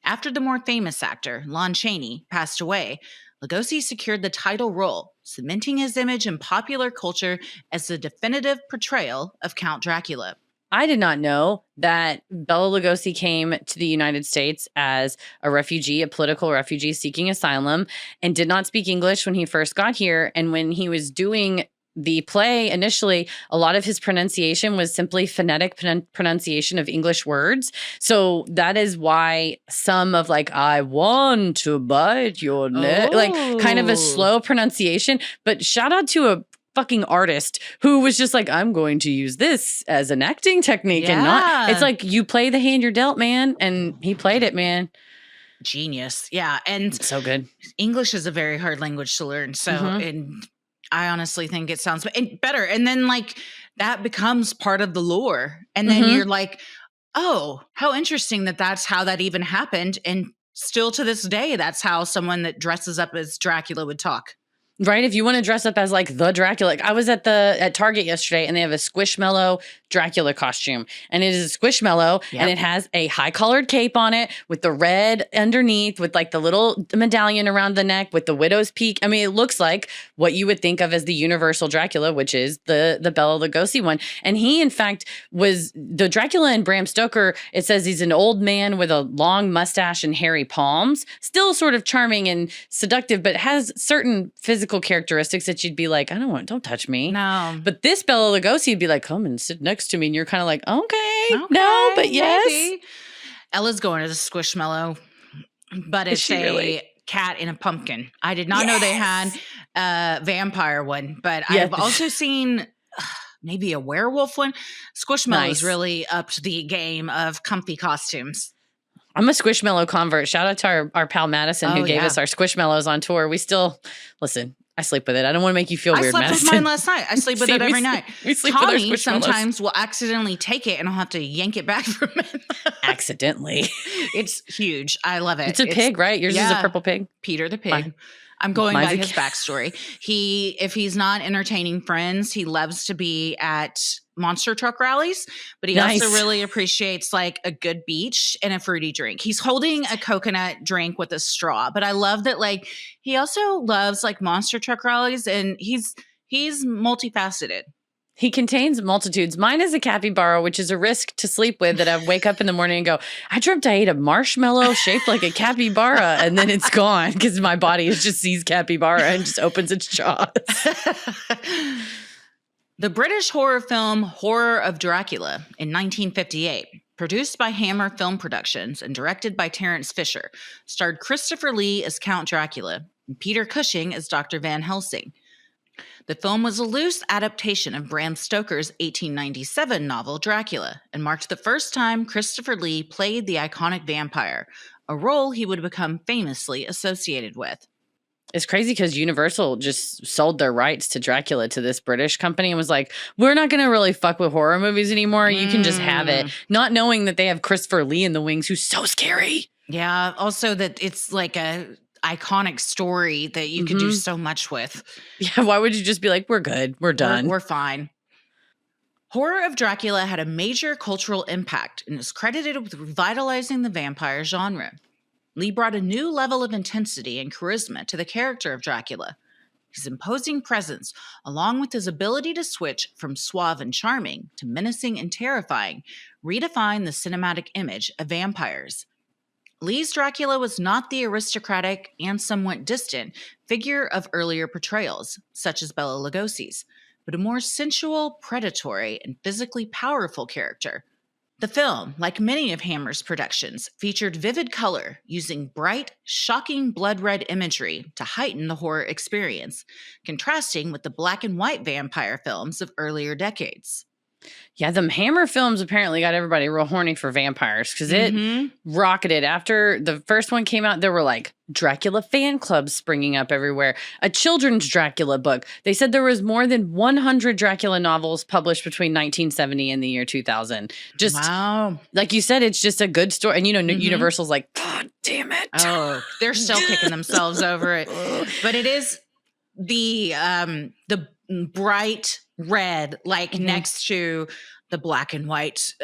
After the more famous actor, Lon Chaney, passed away, Lugosi secured the title role, cementing his image in popular culture as the definitive portrayal of Count Dracula. I did not know that Bela Lugosi came to the United States as a refugee, a political refugee seeking asylum, and did not speak English when he first got here. And when he was doing the play initially, a lot of his pronunciation was simply phonetic pronunciation of English words. So that is why some of like, I want to bite your neck, like kind of a slow pronunciation. But shout out to a fucking artist who was just like, I'm going to use this as an acting technique and not, it's like you play the hand you're dealt, man. And he played it, man. Genius. Yeah. And it's so good. English is a very hard language to learn. So, and I honestly think it sounds better. And then like that becomes part of the lore. And then you're like, oh, how interesting that that's how that even happened. And still to this day, that's how someone that dresses up as Dracula would talk. Right. If you want to dress up as like the Dracula, like I was at Target yesterday and they have a Squishmallow Dracula costume, and it is a Squishmallow and it has a high collared cape on it with the red underneath with like the little medallion around the neck with the widow's peak. I mean, it looks like what you would think of as the universal Dracula, which is the Bela Lugosi one. And he, in fact, was the Dracula in Bram Stoker. It says he's an old man with a long mustache and hairy palms, still sort of charming and seductive, but has certain physical characteristics that you'd be like, don't touch me. No. But this Bela Lugosi would be like, come and sit next to me. And you're kind of like, okay, no, but yes. Maybe. Ella's going to the Squishmallow, but it's a cat in a pumpkin. I did not know they had a vampire one, but I've also seen maybe a werewolf one. Squishmallow's really upped the game of comfy costumes. I'm a Squishmallow convert. Shout out to our pal Madison who gave us our Squishmallows on tour. We still, listen, I sleep with it. I don't want to make you feel weird, Madison. I slept with mine last night. I sleep with it every night. We sleep Tommy with our Squishmallows. Sometimes will accidentally take it and I'll have to yank it back from him. Accidentally. It's huge. I love it. It's a pig, right? Yours is a purple pig? Peter the pig. I'm going by his backstory. If he's not entertaining friends, he loves to be at monster truck rallies, but he also really appreciates like a good beach and a fruity drink. He's holding a coconut drink with a straw, but I love that like he also loves like monster truck rallies, and he's multifaceted. He contains multitudes. Mine is a capybara, which is a risk to sleep with, that I wake up in the morning and go, I dreamt I ate a marshmallow shaped like a capybara, and then it's gone because my body just sees capybara and just opens its jaws. The British horror film Horror of Dracula in 1958, produced by Hammer Film Productions and directed by Terence Fisher, starred Christopher Lee as Count Dracula and Peter Cushing as Dr. Van Helsing. The film was a loose adaptation of Bram Stoker's 1897 novel Dracula and marked the first time Christopher Lee played the iconic vampire, a role he would become famously associated with. It's crazy because Universal just sold their rights to Dracula to this British company and was like, we're not going to really fuck with horror movies anymore. You can just have it. Not knowing that they have Christopher Lee in the wings, who's so scary. Yeah. Also that it's like a iconic story that you can do so much with. Yeah. Why would you just be like, we're good. We're done. We're fine. Horror of Dracula had a major cultural impact and is credited with revitalizing the vampire genre. Lee brought a new level of intensity and charisma to the character of Dracula. His imposing presence, along with his ability to switch from suave and charming to menacing and terrifying, redefined the cinematic image of vampires. Lee's Dracula was not the aristocratic and somewhat distant figure of earlier portrayals, such as Bela Lugosi's, but a more sensual, predatory, and physically powerful character. The film, like many of Hammer's productions, featured vivid color, using bright, shocking blood red imagery to heighten the horror experience, contrasting with the black and white vampire films of earlier decades. Yeah, the Hammer films apparently got everybody real horny for vampires because it rocketed. After the first one came out, there were like Dracula fan clubs springing up everywhere. A children's Dracula book. They said there was more than 100 Dracula novels published between 1970 and the year 2000. Just like you said, it's just a good story. And Universal's like, God damn it. Oh, they're still kicking themselves over it. But it is the bright red, like next to the black and white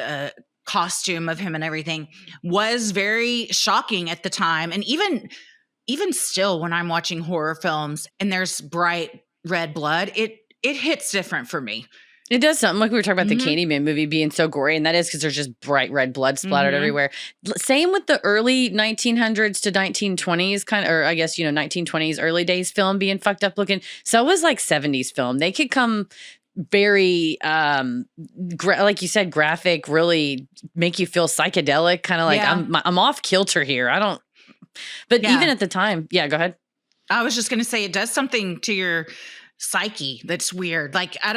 costume of him and everything, was very shocking at the time. And even still, when I'm watching horror films and there's bright red blood, it hits different for me. It does something like we were talking about the Candyman movie being so gory, and that is because there's just bright red blood splattered everywhere. Same with the early 1900s to 1920s or I guess, 1920s, early days film being fucked up looking. So it was like 70s film. They could come very, like you said, graphic, really make you feel psychedelic, kind of like I'm off kilter here. Even at the time, go ahead. I was just going to say it does something to your psyche that's weird. Like I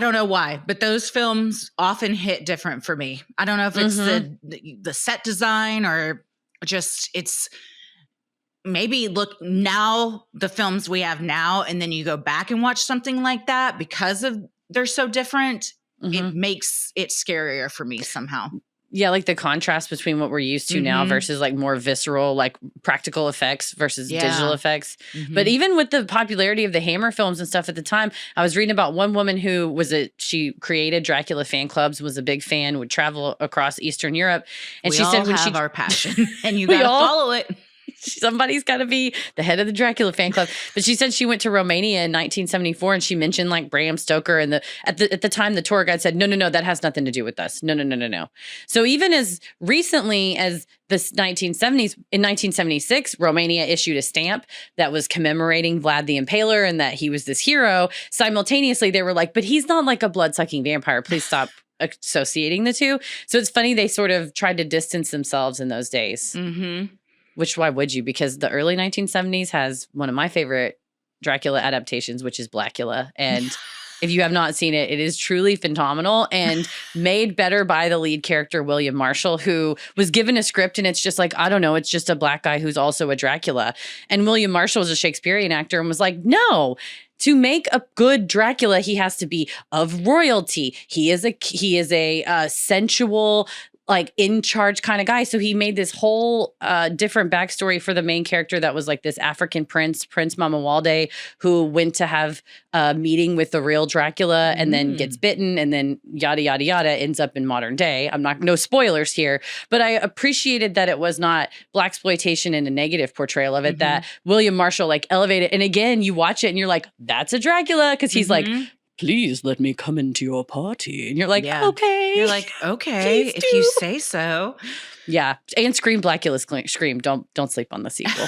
don't know why, but those films often hit different for me. I don't know if it's the set design or just it's maybe look now the films we have now, and then you go back and watch something like that because of they're so different. It makes it scarier for me somehow. Yeah, like the contrast between what we're used to now versus like more visceral, like practical effects versus digital effects. But even with the popularity of the Hammer films and stuff at the time, I was reading about one woman who she created Dracula fan clubs, was a big fan, would travel across Eastern Europe. And she said when she our passion and you got to follow it. Somebody's got to be the head of the Dracula fan club. But she said she went to Romania in 1974 and she mentioned like Bram Stoker, and at the time the tour guide said, no, that has nothing to do with us. No. So even as recently as the 1970s, in 1976, Romania issued a stamp that was commemorating Vlad the Impaler and that he was this hero. Simultaneously, they were like, but he's not like a blood-sucking vampire. Please stop associating the two. So it's funny they sort of tried to distance themselves in those days. Which, why would you? Because the early 1970s has one of my favorite Dracula adaptations, which is Blackula. And if you have not seen it, it is truly phenomenal and made better by the lead character, William Marshall, who was given a script and it's just like, I don't know, it's just a black guy who's also a Dracula. And William Marshall was a Shakespearean actor and was like, no, to make a good Dracula, he has to be of royalty. He is a sensual, like in charge kind of guy. So he made this whole different backstory for the main character that was like this African Prince Mamuwalde, who went to have a meeting with the real Dracula and then gets bitten and then yada, yada, yada, ends up in modern day. No spoilers here, but I appreciated that it was not blaxploitation and a negative portrayal of it, that William Marshall like elevated. And again, you watch it and you're like, that's a Dracula. Because he's like, please let me come into your party. And you're like, okay. You're like, okay, if you say so. Yeah. And Scream, Blackula Scream. Don't sleep on the sequel.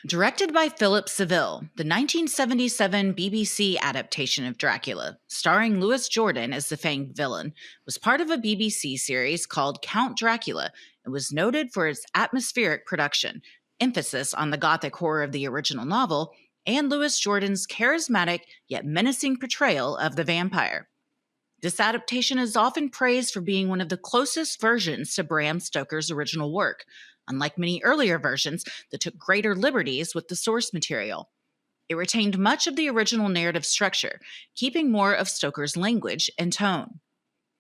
Directed by Philip Seville, the 1977 BBC adaptation of Dracula, starring Louis Jordan as the fanged villain, was part of a BBC series called Count Dracula and was noted for its atmospheric production, emphasis on the gothic horror of the original novel, and Louis Jordan's charismatic yet menacing portrayal of the vampire. This adaptation is often praised for being one of the closest versions to Bram Stoker's original work, unlike many earlier versions that took greater liberties with the source material. It retained much of the original narrative structure, keeping more of Stoker's language and tone.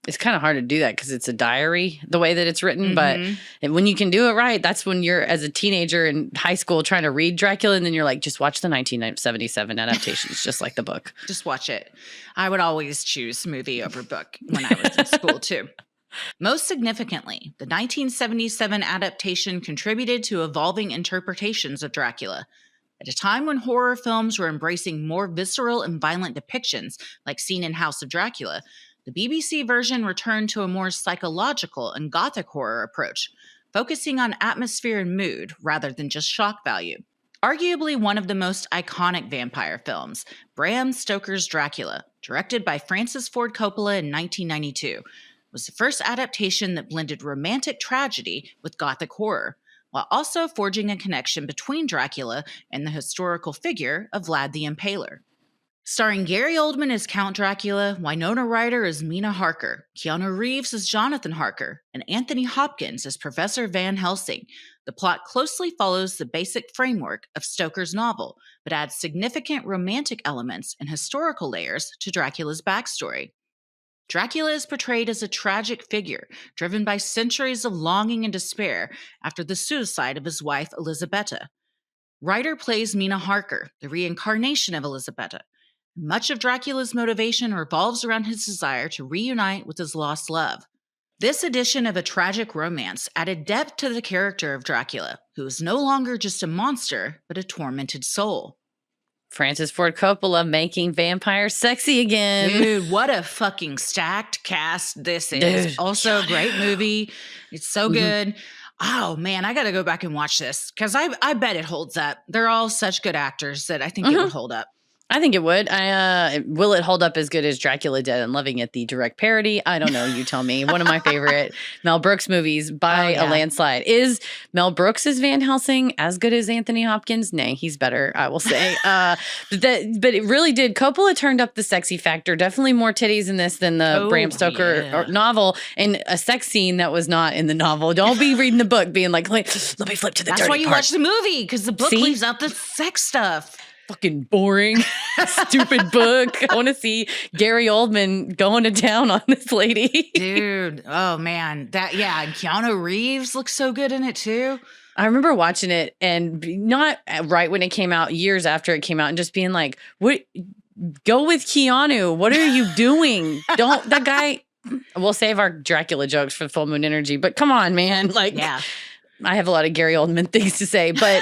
It's kind of hard to do that because it's a diary, the way that it's written. But when you can do it right, that's when you're as a teenager in high school trying to read Dracula. And then you're like, just watch the 1977 adaptations, just like the book. Just watch it. I would always choose movie over book when I was in school, too. Most significantly, the 1977 adaptation contributed to evolving interpretations of Dracula. At a time when horror films were embracing more visceral and violent depictions, like seen in House of Dracula, the BBC version returned to a more psychological and gothic horror approach, focusing on atmosphere and mood rather than just shock value. Arguably one of the most iconic vampire films, Bram Stoker's Dracula, directed by Francis Ford Coppola in 1992, was the first adaptation that blended romantic tragedy with gothic horror, while also forging a connection between Dracula and the historical figure of Vlad the Impaler. Starring Gary Oldman as Count Dracula, Winona Ryder as Mina Harker, Keanu Reeves as Jonathan Harker, and Anthony Hopkins as Professor Van Helsing, the plot closely follows the basic framework of Stoker's novel, but adds significant romantic elements and historical layers to Dracula's backstory. Dracula is portrayed as a tragic figure, driven by centuries of longing and despair after the suicide of his wife Elisabetta. Ryder plays Mina Harker, the reincarnation of Elisabetta. Much of Dracula's motivation revolves around his desire to reunite with his lost love. This edition of a tragic romance added depth to the character of Dracula, who is no longer just a monster, but a tormented soul. Francis Ford Coppola making vampires sexy again. Dude, what a fucking stacked cast this is. Dude, Also a great movie. It's so good. Oh, man, I got to go back and watch this because I bet it holds up. They're all such good actors that I think it would hold up. I think it would. Will it hold up as good as Dracula Dead and Loving It, the direct parody? I don't know. You tell me. One of my favorite Mel Brooks movies by a landslide. Is Mel Brooks as Van Helsing as good as Anthony Hopkins? Nay, he's better, I will say. But it really did. Coppola turned up the sexy factor. Definitely more titties in this than the Bram Stoker novel, and a sex scene that was not in the novel. Don't be reading the book being like, let me flip to the dirty part. That's why you watch the movie, because the book leaves out the sex stuff. Fucking boring, stupid book. I want to see Gary Oldman going to town on this lady. Dude, oh man. And Keanu Reeves looks so good in it too. I remember watching it and not right when it came out, years after it came out, and just being like, "What? Go with Keanu. What are you doing? Don't that guy." We'll save our Dracula jokes for Full Moon Energy, but come on, man. I have a lot of Gary Oldman things to say, but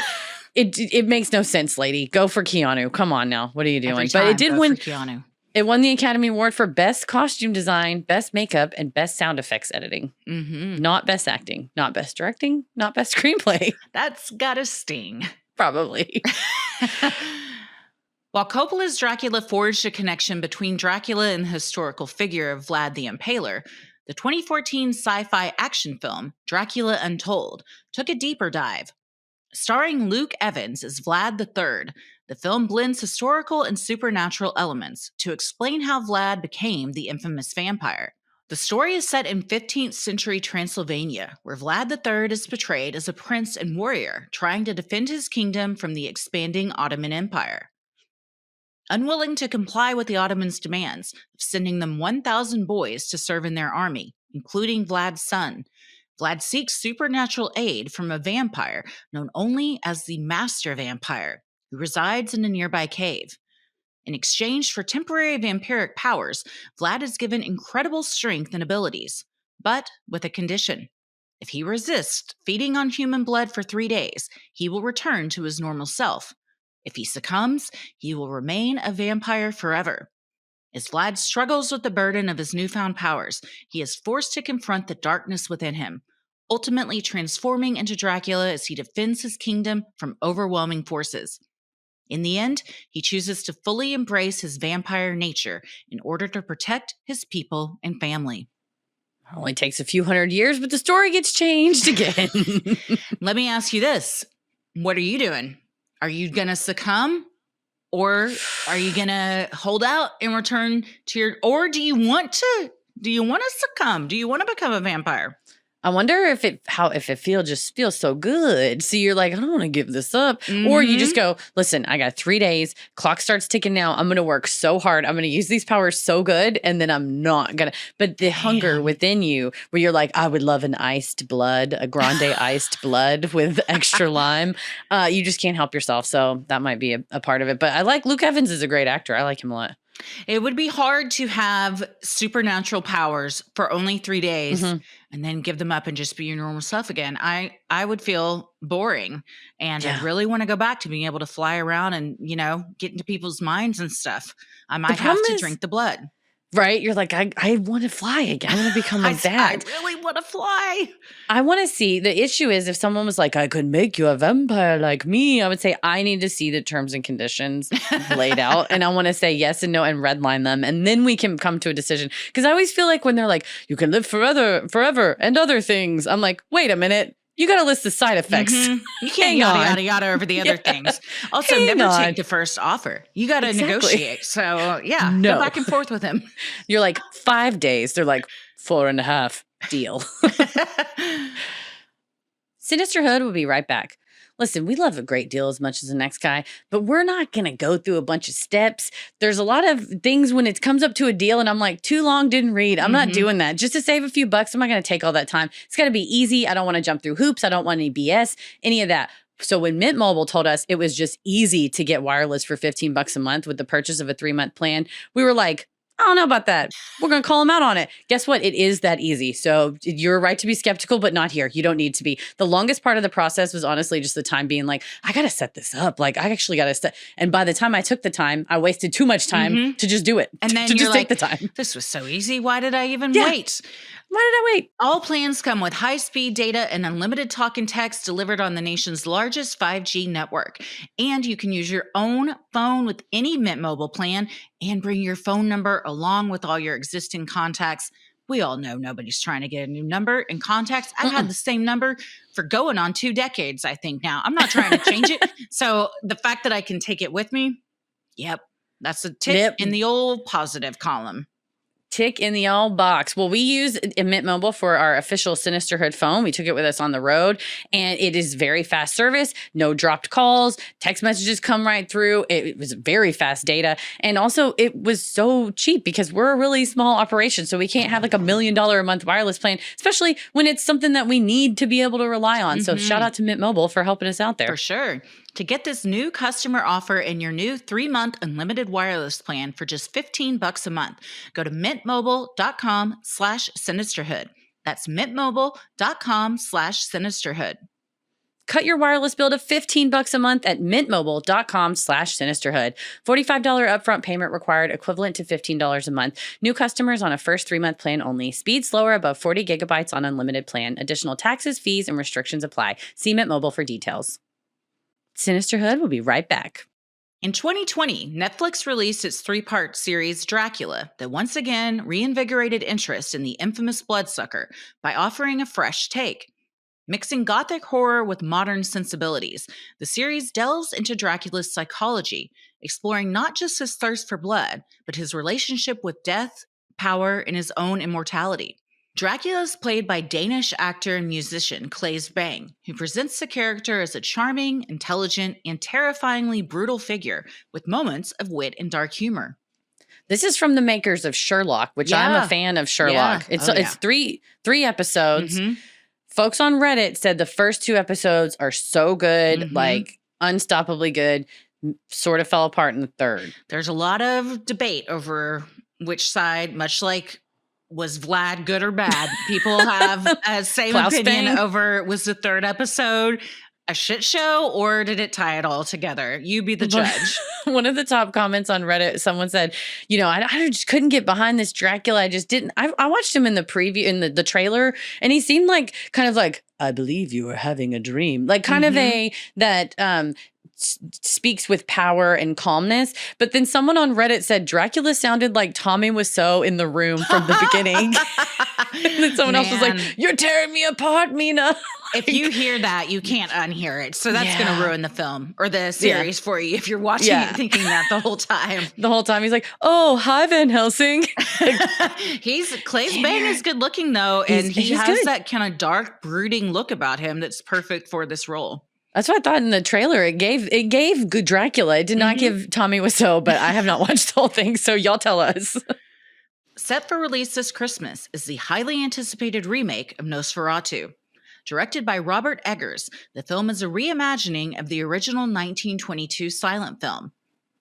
it makes no sense, lady. Go for Keanu. Come on now. What are you doing? But it did win. Keanu. It won the Academy Award for Best Costume Design, Best Makeup, and Best Sound Effects Editing. Not Best Acting, not Best Directing, not Best Screenplay. That's gotta sting. Probably. While Coppola's Dracula forged a connection between Dracula and the historical figure of Vlad the Impaler, the 2014 sci-fi action film, Dracula Untold, took a deeper dive. Starring Luke Evans as Vlad III, the film blends historical and supernatural elements to explain how Vlad became the infamous vampire. The story is set in 15th century Transylvania, where Vlad III is portrayed as a prince and warrior trying to defend his kingdom from the expanding Ottoman Empire. Unwilling to comply with the Ottomans' demands of sending them 1,000 boys to serve in their army, including Vlad's son, Vlad seeks supernatural aid from a vampire known only as the Master Vampire, who resides in a nearby cave. In exchange for temporary vampiric powers, Vlad is given incredible strength and abilities, but with a condition. If he resists feeding on human blood for 3 days, he will return to his normal self. If he succumbs, he will remain a vampire forever. As Vlad struggles with the burden of his newfound powers, he is forced to confront the darkness within him, ultimately transforming into Dracula as he defends his kingdom from overwhelming forces. In the end, he chooses to fully embrace his vampire nature in order to protect his people and family. It only takes a few hundred years, but the story gets changed again. Let me ask you this. What are you doing? Are you going to succumb? Or are you going to hold out and return to your, or do you want to succumb? Do you want to become a vampire? I wonder if it just feels so good. So you're like, I don't want to give this up. Or you just go, listen, I got 3 days. Clock starts ticking now. I'm going to work so hard. I'm going to use these powers so good. And then I'm not going to. But the hunger within you where you're like, I would love an iced blood, a grande iced blood with extra lime. You just can't help yourself. So that might be a part of it. But I like Luke Evans is a great actor. I like him a lot. It would be hard to have supernatural powers for only 3 days and then give them up and just be your normal self again. I would feel boring, and I'd really want to go back to being able to fly around and, get into people's minds and stuff. I might have to drink the blood. Right? You're like, I want to fly again. I want to become like that. I really want to fly. I want to see. The issue is if someone was like, I could make you a vampire like me, I would say, I need to see the terms and conditions laid out. And I want to say yes and no and redline them. And then we can come to a decision. Because I always feel like when they're like, you can live forever and other things. I'm like, wait a minute. You got to list the side effects. You can't yada over the other things. Also, never take the first offer. You got to negotiate. So go back and forth with him. You're like 5 days. They're like 4.5. Deal. Sinisterhood will be right back. Listen, we love a great deal as much as the next guy, but we're not going to go through a bunch of steps. There's a lot of things when it comes up to a deal and I'm like, too long, didn't read. I'm not doing that. Just to save a few bucks, I'm not going to take all that time. It's got to be easy. I don't want to jump through hoops. I don't want any BS, any of that. So when Mint Mobile told us it was just easy to get wireless for $15 a month with the purchase of a 3-month plan, we were like, I don't know about that. We're going to call them out on it. Guess what? It is that easy. So you're right to be skeptical, but not here. You don't need to be. The longest part of the process was honestly just the time being like, I got to set this up. Like I actually got to set. And by the time I took the time, I wasted too much time to just do it. And then to you're just like, take the time. This was so easy. Why did I even wait? Why did I wait? All plans come with high-speed data and unlimited talk and text delivered on the nation's largest 5G network. And you can use your own phone with any Mint Mobile plan and bring your phone number along with all your existing contacts. We all know nobody's trying to get a new number and contacts. I've had the same number for going on 2 decades, I think now. I'm not trying to change it. So the fact that I can take it with me, that's a tick in the old positive column. Tick in the old box. Well, we use Mint Mobile for our official Sinisterhood phone. We took it with us on the road, and it is very fast service. No dropped calls. Text messages come right through. It was very fast data. And also, it was so cheap because we're a really small operation, so we can't have like $1 million a month wireless plan, especially when it's something that we need to be able to rely on. So shout out to Mint Mobile for helping us out there. For sure. To get this new customer offer and your new 3-month unlimited wireless plan for just $15 a month, go to mintmobile.com/sinisterhood. That's mintmobile.com/sinisterhood. Cut your wireless bill to $15 a month at mintmobile.com/sinisterhood. $45 upfront payment required, equivalent to $15 a month. New customers on a first 3-month plan only. Speed slower above 40 gigabytes on unlimited plan. Additional taxes, fees, and restrictions apply. See Mint Mobile for details. Sinisterhood will be right back. In 2020, Netflix released its 3-part series Dracula that once again reinvigorated interest in the infamous bloodsucker by offering a fresh take. Mixing gothic horror with modern sensibilities, the series delves into Dracula's psychology, exploring not just his thirst for blood, but his relationship with death, power, and his own immortality. Dracula is played by Danish actor and musician Claes Bang, who presents the character as a charming, intelligent, and terrifyingly brutal figure with moments of wit and dark humor. This is from the makers of Sherlock, which I'm a fan of Sherlock. It's 3 episodes. Folks on Reddit said the first 2 episodes are so good, like unstoppably good, sort of fell apart in the third. There's a lot of debate over which side, much like was Vlad good or bad? People have a same opinion over, was the 3rd episode a shit show or did it tie it all together? You be the judge. One of the top comments on Reddit, someone said, I just couldn't get behind this Dracula. I just didn't. I watched him in the preview, in the trailer, and he seemed like kind of like, I believe you were having a dream. Like kind of speaks with power and calmness. But then someone on Reddit said Dracula sounded like Tommy Wiseau in The Room from the beginning. And then someone else was like, "You're tearing me apart, Mina." If you hear that, you can't unhear it. So that's going to ruin the film or the series for you if you're watching it thinking that the whole time. The whole time he's like, "Oh, hi, Van Helsing." Claes Bang is good looking though, and he has that kind of dark, brooding look about him that's perfect for this role. That's what I thought in the trailer. It gave good Dracula. It did not give Tommy Wiseau, but I have not watched the whole thing, so y'all tell us. Set for release this Christmas is the highly anticipated remake of Nosferatu. Directed by Robert Eggers, the film is a reimagining of the original 1922 silent film.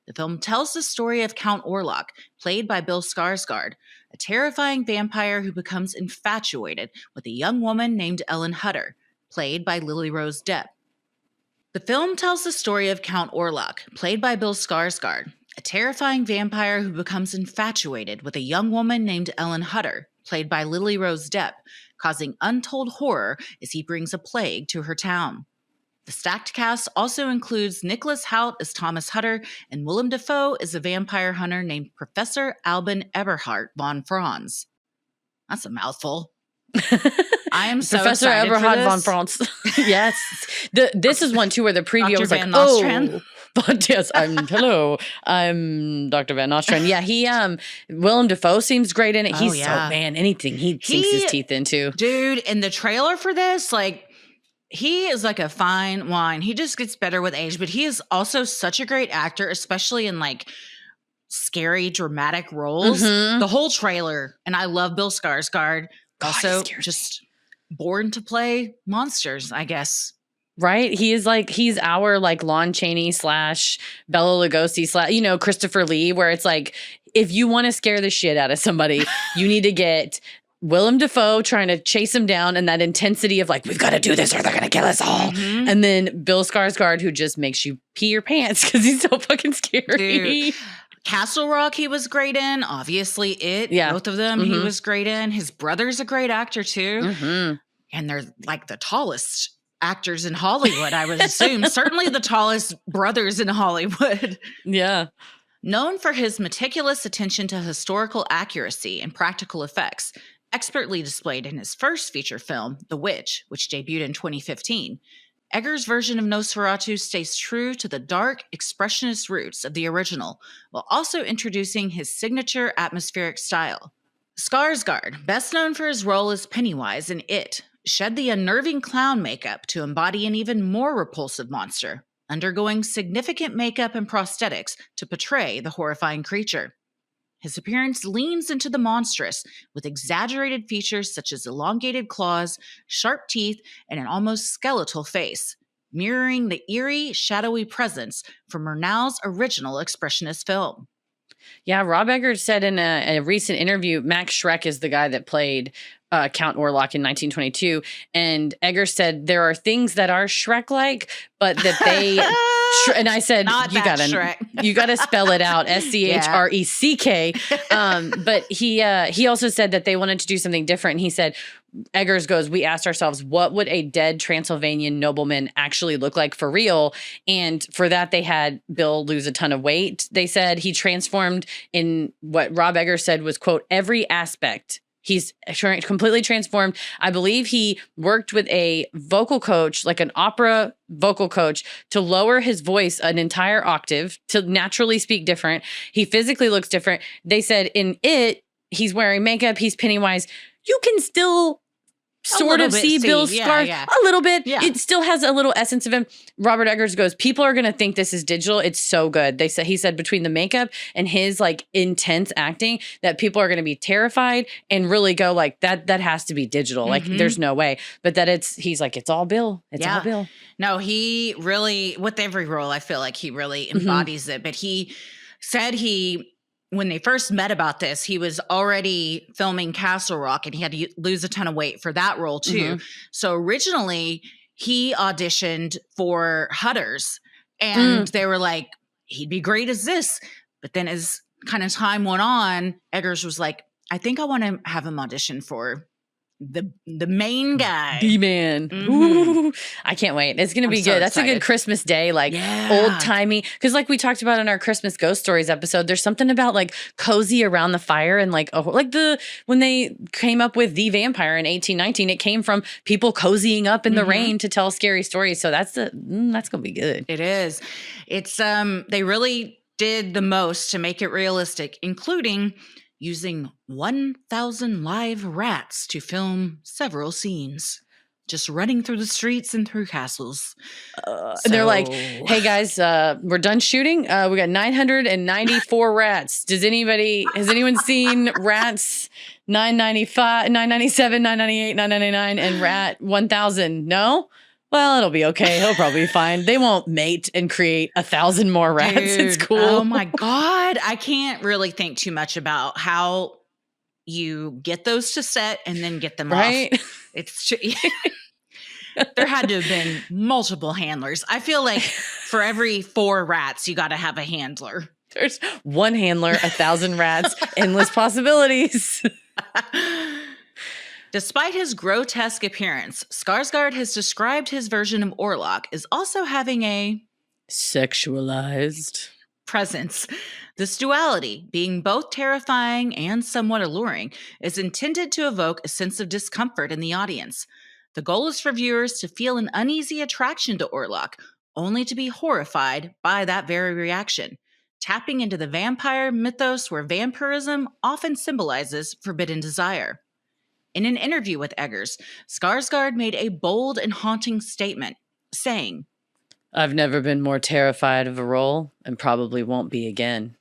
The film tells the story of Count Orlok, played by Bill Skarsgård, a terrifying vampire who becomes infatuated with a young woman named Ellen Hutter, played by Lily Rose Depp. The film tells the story of Count Orlok, played by Bill Skarsgård, a terrifying vampire who becomes infatuated with a young woman named Ellen Hutter, played by Lily Rose Depp, causing untold horror as he brings a plague to her town. The stacked cast also includes Nicholas Hoult as Thomas Hutter and Willem Dafoe as a vampire hunter named Professor Albin Eberhard von Franz. That's a mouthful. I am so Professor excited Eberhard for von this. Franz. Yes. This is one too where the preview Dr. was like, Van "Oh, Nostrand." but yes, hello, I'm Dr. Van Nostrand." Yeah, he Willem Dafoe seems great in it. He's so anything he sinks his teeth into. Dude, in the trailer for this, like, he is like a fine wine. He just gets better with age, but he is also such a great actor, especially in like scary, dramatic roles. The whole trailer, and I love Bill Skarsgård. Also, just born to play monsters, I guess. Right? He's our like Lon Chaney / Bela Lugosi / Christopher Lee, where it's like, if you want to scare the shit out of somebody, you need to get Willem Dafoe trying to chase him down and that intensity of like, we've got to do this or they're going to kill us all. And then Bill Skarsgård, who just makes you pee your pants because he's so fucking scary. Dude. Castle Rock he was great in. Obviously both of them he was great in. His brother's a great actor too. And they're like the tallest actors in Hollywood, I would assume. Certainly the tallest brothers in Hollywood. Yeah. Known for his meticulous attention to historical accuracy and practical effects, expertly displayed in his first feature film, The Witch, which debuted in 2015, Eggers' version of Nosferatu stays true to the dark, expressionist roots of the original, while also introducing his signature atmospheric style. Skarsgård, best known for his role as Pennywise in It, shed the unnerving clown makeup to embody an even more repulsive monster, undergoing significant makeup and prosthetics to portray the horrifying creature. His appearance leans into the monstrous, with exaggerated features such as elongated claws, sharp teeth, and an almost skeletal face, mirroring the eerie, shadowy presence from Murnau's original expressionist film. Yeah, Rob Eggers said in a recent interview, Max Schreck is the guy that played Count Orlok in 1922. And Eggers said there are things that are Shrek-like, but that they... and I said, you gotta spell it out, Schreck. But he also said that they wanted to do something different. And he said, Eggers goes, we asked ourselves, what would a dead Transylvanian nobleman actually look like for real? And for that, they had Bill lose a ton of weight. They said he transformed in what Rob Eggers said was, quote, every aspect. He's completely transformed. I believe he worked with a vocal coach, like an opera vocal coach, to lower his voice an entire octave to naturally speak different. He physically looks different. They said in It, he's wearing makeup. He's Pennywise. You can still sort of see Bill's scars a little bit. Yeah. It still has a little essence of him. Robert Eggers goes, people are going to think this is digital. It's so good. He said between the makeup and his like intense acting that people are going to be terrified and really go like that has to be digital. Like there's no way. But that he's like, it's all Bill. It's all Bill. No, he really, with every role, I feel like he really embodies it. But he said when they first met about this, he was already filming Castle Rock and he had to lose a ton of weight for that role too. So originally he auditioned for Hutters and they were like, he'd be great as this. But then as kind of time went on, Eggers was like, I think I want to have him audition for the main guy. The man. Mhm. Ooh, I can't wait. It's going to I'm be so good. That's a excited. good Christmas day, like Yeah. old timey. Because like we talked about in our Christmas Ghost Stories episode, there's something about like cozy around the fire and like when they came up with the vampire in 1819, it came from people cozying up in the rain to tell scary stories. So that's going to be good. It is. It's they really did the most to make it realistic, including using 1,000 live rats to film several scenes, just running through the streets and through castles. And they're like, "Hey guys, we're done shooting. We got 994 rats. Has anyone seen rats 995, 997, 998, 999 and rat 1000? No? Well, it'll be okay. He'll probably be fine. They won't mate and create 1,000 more rats. Dude, It's cool. Oh my God. I can't really think too much about how you get those to set and then get them right? off. It's there had to have been multiple handlers. I feel like for every 4 rats, you got to have a handler. There's one handler, 1,000 rats, endless possibilities. Despite his grotesque appearance, Skarsgård has described his version of Orlok as also having a sexualized presence. This duality, being both terrifying and somewhat alluring, is intended to evoke a sense of discomfort in the audience. The goal is for viewers to feel an uneasy attraction to Orlok, only to be horrified by that very reaction, tapping into the vampire mythos where vampirism often symbolizes forbidden desire. In an interview with Eggers, Skarsgård made a bold and haunting statement, saying, "I've never been more terrified of a role and probably won't be again."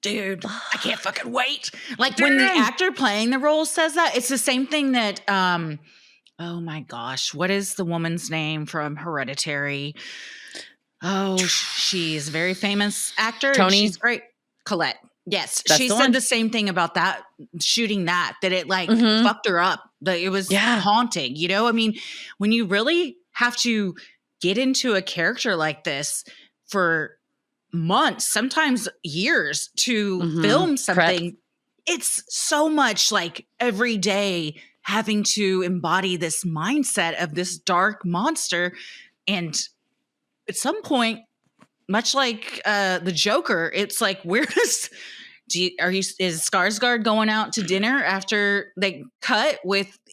Dude, I can't fucking wait. Like when the actor playing the role says that, it's the same thing that, oh my gosh, what is the woman's name from Hereditary? Oh, she's a very famous actor. Tony? She's great. Colette. Yes. That's she the said one. the same thing about that, shooting that it like fucked her up. That it was haunting, you know? I mean, when you really have to get into a character like this for months, sometimes years to film something, it's so much like every day having to embody this mindset of this dark monster. And at some point, much like the Joker, it's like, is Skarsgård going out to dinner after they cut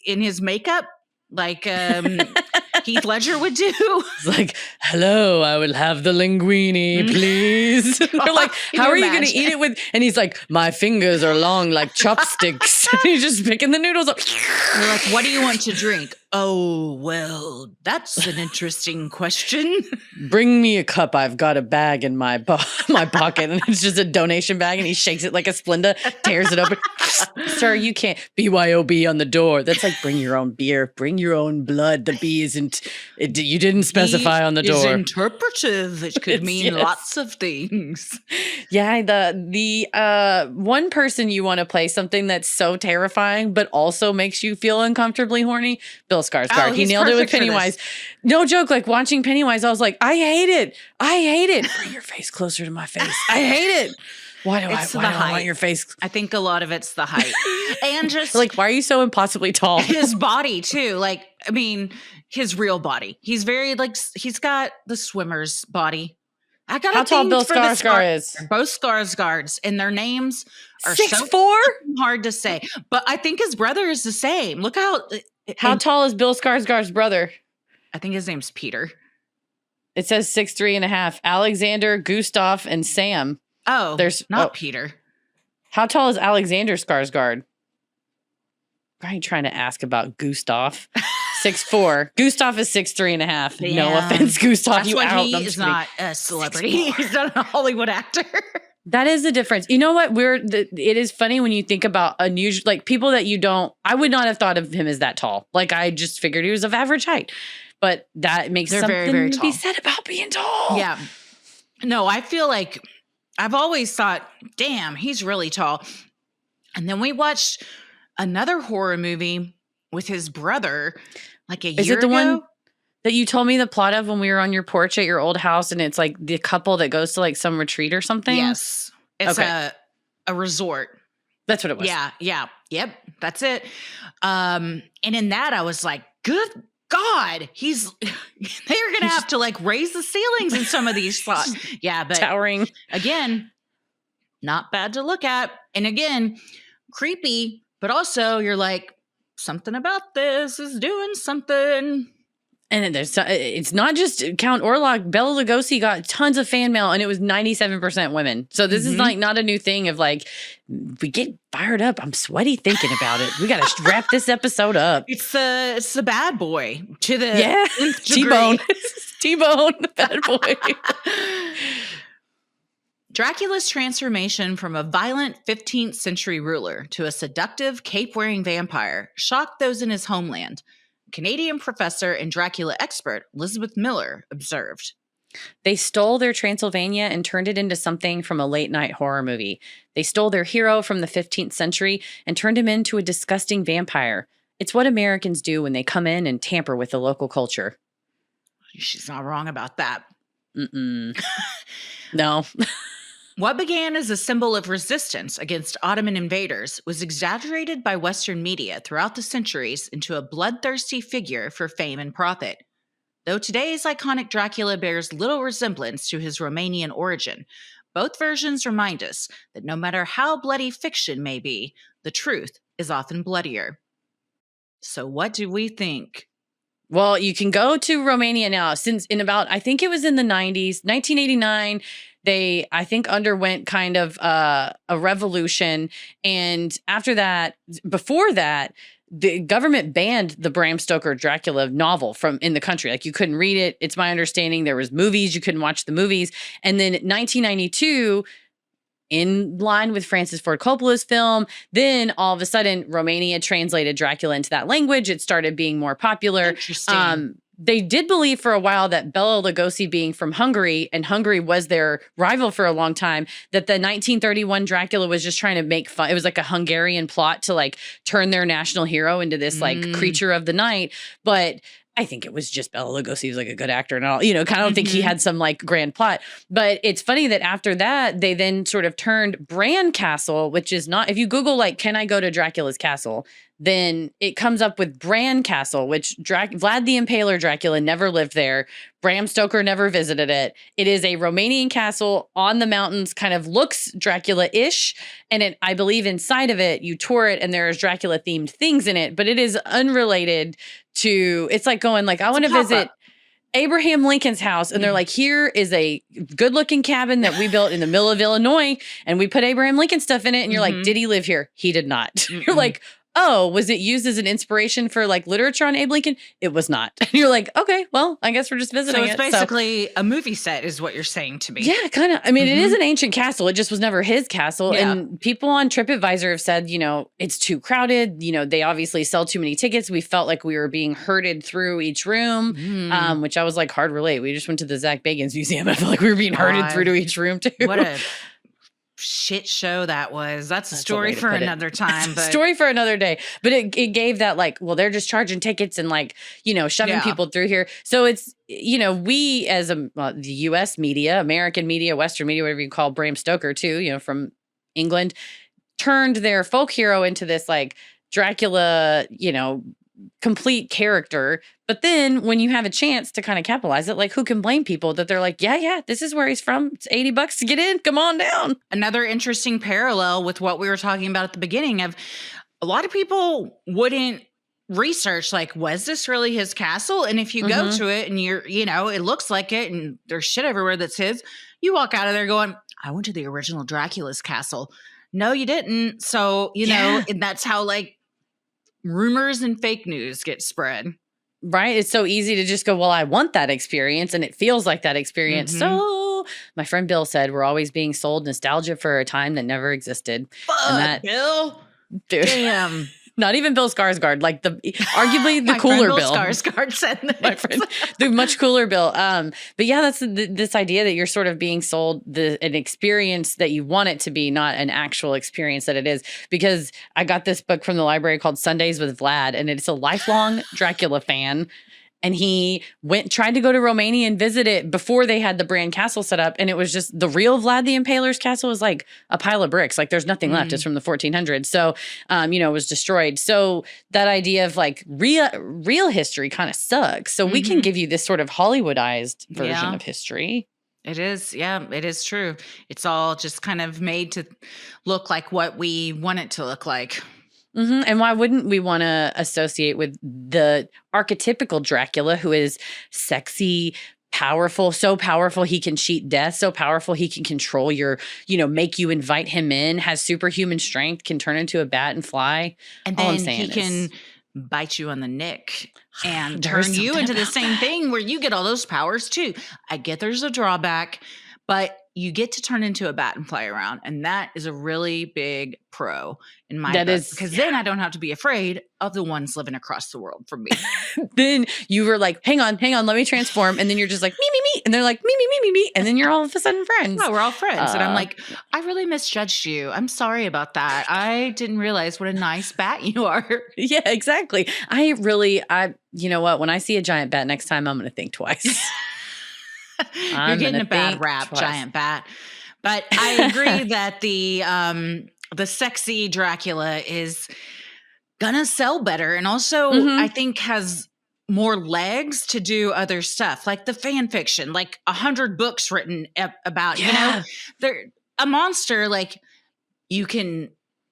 in his makeup like Heath Ledger would do? It's like, "Hello, I will have the linguine, please." They're like, "How are you going to eat it with?" And he's like, "My fingers are long like chopsticks." And he's just picking the noodles up. They're like, "What do you want to drink?" "Oh, well, that's an interesting question." "Bring me a cup. I've got a bag in my pocket." And it's just a donation bag. And he shakes it like a Splenda, tears it open. "Sir, you can't. BYOB on the door." That's like, bring your own beer. Bring your own blood. The B isn't. You didn't specify on the door. It's interpretive. It could mean lots of things. Yeah, the one person you want to play something that's so terrifying but also makes you feel uncomfortably horny, Bill Skarsgård. He nailed it with Pennywise. No joke, like watching Pennywise, I was like, I hate it. Bring your face closer to my face. I hate it. Why do I want your face? I think a lot of it's the height. And just like, why are you so impossibly tall? His body too. Like, I mean, his real body. He's very he's got the swimmer's body. I got how tall Bill Skarsgård is. Both Skarsgårds, and their names are 6'4", hard to say. But I think his brother is the same. Look how tall is Bill Skarsgård's brother? I think his name's Peter. It says 6'3.5". Alexander, Gustav, and Sam. Oh, there's not Peter. How tall is Alexander Skarsgård? Why are you trying to ask about Gustav? 6'4". Gustav is 6'3.5". Yeah. No offense, Gustav. That's why he is not a celebrity. He's not a Hollywood actor. That is the difference. You know what? It is funny when you think about unusual, like people that you don't. I would not have thought of him as that tall. Like I just figured he was of average height. But that makes something very, very to be said about being tall. Yeah. No, I feel like I've always thought, damn, he's really tall. And then we watched another horror movie with his brother like a year ago. Is it the one that you told me the plot of when we were on your porch at your old house and it's like the couple that goes to like some retreat or something? Yes. It's a resort. That's what it was. Yeah. Yep. That's it. And in that, I was like, good God, they're going to have to like raise the ceilings in some of these slots. Yeah, but Towering. again, not bad to look at. And again, creepy, but also you're like, something about this is doing something. And then it's not just Count Orlok. Bela Lugosi got tons of fan mail, and it was 97% women. So this is like not a new thing of like, we get fired up. I'm sweaty thinking about it. We got to wrap this episode up. It's the bad boy to the T-Bone. T-Bone, the bad boy. Dracula's transformation from a violent 15th century ruler to a seductive cape-wearing vampire shocked those in his homeland. Canadian professor and Dracula expert Elizabeth Miller observed. They stole their Transylvania and turned it into something from a late-night horror movie. They stole their hero from the 15th century and turned him into a disgusting vampire. It's what Americans do when they come in and tamper with the local culture. She's not wrong about that. No. What began as a symbol of resistance against Ottoman invaders was exaggerated by Western media throughout the centuries into a bloodthirsty figure for fame and profit. Though today's iconic Dracula bears little resemblance to his Romanian origin, both versions remind us that no matter how bloody fiction may be, the truth is often bloodier. So what do we think? Well, you can go to Romania now. Since I think it was in the 90s, 1989, they, I think, underwent kind of a revolution. And after that, before that, the government banned the Bram Stoker Dracula novel in the country. Like, you couldn't read it. It's my understanding there was movies. You couldn't watch the movies. And then 1992, in line with Francis Ford Coppola's film, then all of a sudden Romania translated Dracula into that language. It started being more popular. Interesting. They did believe for a while that Bela Lugosi, being from Hungary, and Hungary was their rival for a long time, that the 1931 Dracula was just trying to make fun. It was like a Hungarian plot to like turn their national hero into this like creature of the night. But I think it was just Bela Lugosi was like a good actor and all, kind of don't think he had some like grand plot. But it's funny that after that, they then sort of turned Bran Castle, which is not, if you Google like, can I go to Dracula's castle? Then it comes up with Bran Castle, which Vlad the Impaler Dracula never lived there. Bram Stoker never visited it. It is a Romanian castle on the mountains, kind of looks Dracula-ish. And I believe inside of it, you tour it and there's Dracula-themed things in it, but it is unrelated to, it's like going like, I want to visit Abraham Lincoln's house. And they're like, here is a good looking cabin that we built in the middle of Illinois. And we put Abraham Lincoln stuff in it. And you're like, did he live here? He did not. You're like, oh, was it used as an inspiration for like literature on Abe Lincoln? It was not. And you're like, okay, well, I guess we're just visiting. So it's basically a movie set is what you're saying to me. Yeah, kind of. I mean, it is an ancient castle. It just was never his castle. Yeah. And people on TripAdvisor have said, it's too crowded. They obviously sell too many tickets. We felt like we were being herded through each room, which I was like, hard relate. We just went to the Zach Bagans Museum. I felt like we were being herded through to each room too. What a shit show that was. That's a story for another time. But story for another day. But it gave that like, well, they're just charging tickets and like, shoving people through here. So it's, we as the U.S. media, American media, Western media, whatever you call Bram Stoker too, from England, turned their folk hero into this like Dracula, complete character. But then when you have a chance to kind of capitalize it, like who can blame people that they're like, yeah, this is where he's from. It's $80 to get in. Come on down. Another interesting parallel with what we were talking about at the beginning of a lot of people wouldn't research like, was this really his castle? And if you go to it and you're, it looks like it and there's shit everywhere that's his, you walk out of there going, I went to the original Dracula's castle. No, you didn't. So, and that's how like rumors and fake news get spread. Right. It's so easy to just go, well, I want that experience and it feels like that experience. So my friend Bill said, we're always being sold nostalgia for a time that never existed. Fuck, Bill. Dude. Damn. Not even Bill Skarsgård, like arguably the cooler Bill. Skarsgård said this. My friend, the much cooler Bill. But yeah, that's this idea that you're sort of being sold an experience that you want it to be, not an actual experience that it is. Because I got this book from the library called Sundays with Vlad, and it's a lifelong Dracula fan. And he tried to go to Romania and visit it before they had the Bran castle set up. And it was just the real Vlad the Impaler's castle was like a pile of bricks. Like there's nothing left. It's from the 1400s. So, it was destroyed. So that idea of like real history kind of sucks. So we can give you this sort of Hollywoodized version of history. It is. Yeah, it is true. It's all just kind of made to look like what we want it to look like. And why wouldn't we want to associate with the archetypical Dracula who is sexy, powerful, so powerful he can cheat death, so powerful he can control your, make you invite him in, has superhuman strength, can turn into a bat and fly. And All then he can bite you on the neck and turn you into the same thing where you get all those powers too. I get there's a drawback, but you get to turn into a bat and fly around. And that is a really big pro in my book. Because then I don't have to be afraid of the ones living across the world from me. Then you were like, hang on, let me transform. And then you're just like, me. And they're like, me. And then you're all of a sudden friends. No, we're all friends. And I'm like, I really misjudged you. I'm sorry about that. I didn't realize what a nice bat you are. Yeah, exactly. You know what? When I see a giant bat next time, I'm going to think twice. You're getting a bad rap, twice. Giant bat. But I agree that the sexy Dracula is gonna sell better, and also I think has more legs to do other stuff, like the fan fiction, like 100 books written about. They're a monster. Like you can,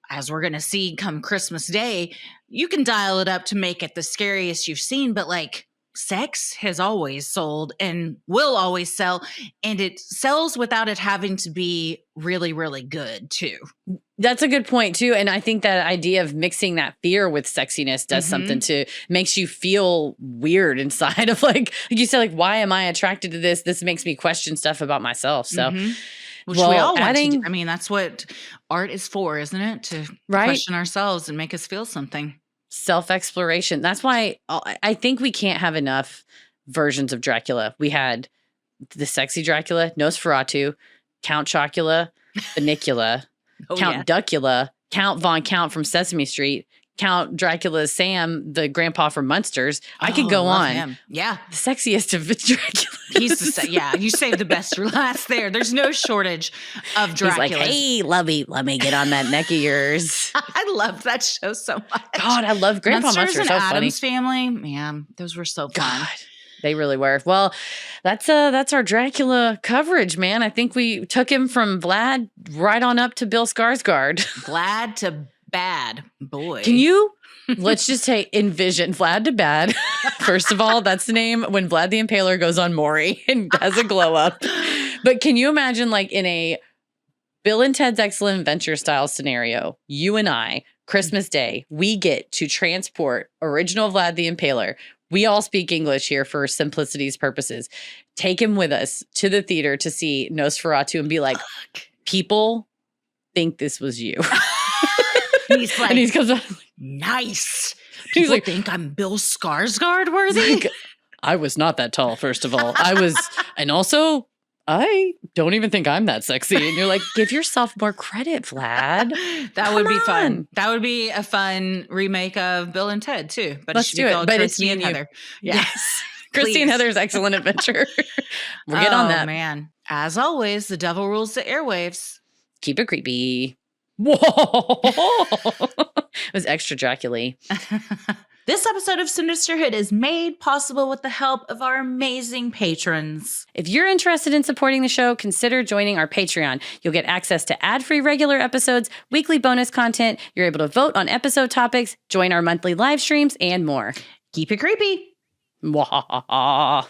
as we're gonna see come Christmas Day, you can dial it up to make it the scariest you've seen, but like. Sex has always sold and will always sell, and it sells without it having to be really, really good too. That's a good point too. And I think that idea of mixing that fear with sexiness does something makes you feel weird inside of like you said, like, why am I attracted to this? This makes me question stuff about myself. So which we all want to do. I mean, that's what art is for, isn't it? To question ourselves and make us feel something. Self-exploration. That's why I think we can't have enough versions of Dracula. We had the sexy Dracula, Nosferatu, Count Chocula, Banicula, Count Duckula, Count Von Count from Sesame Street, Count Dracula Sam, the grandpa from Munsters. I could go on. Him. Yeah. The sexiest of Dracula. He's you saved the best for last there. There's no shortage of Dracula. He's like, hey, let me get on that neck of yours. I love that show so much. God, I love Grandpa Munster. And so Addams funny. Family. Man, those were so fun. God, they really were. Well, that's our Dracula coverage, man. I think we took him from Vlad right on up to Bill Skarsgård. Vlad to bad, boy. Can you? Let's just envision Vlad to bad. First of all, that's the name when Vlad the Impaler goes on Maury and has a glow up. But can you imagine, like, in a Bill and Ted's Excellent Adventure style scenario, you and I, Christmas Day, we get to transport original Vlad the Impaler. We all speak English here for simplicity's purposes. Take him with us to the theater to see Nosferatu and be like, people think this was you. He's like, and he comes up, nice. He's People like, think I'm Bill Skarsgård worthy. Like, I was not that tall, first of all. And also, I don't even think I'm that sexy. And you're like, give yourself more credit, Vlad. That would be fun. That would be a fun remake of Bill and Ted too. But let's do it. But it's me and Heather. Yes. Christy and Heather's Excellent Adventure. We'll get on that. Oh, man. As always, the devil rules the airwaves. Keep it creepy. Whoa. It was extra Dracula. This episode of Sinisterhood is made possible with the help of our amazing patrons. If you're interested in supporting the show, consider joining our Patreon. You'll get access to ad-free regular episodes, weekly bonus content, you're able to vote on episode topics, join our monthly live streams, and more. Keep it creepy. Mwah.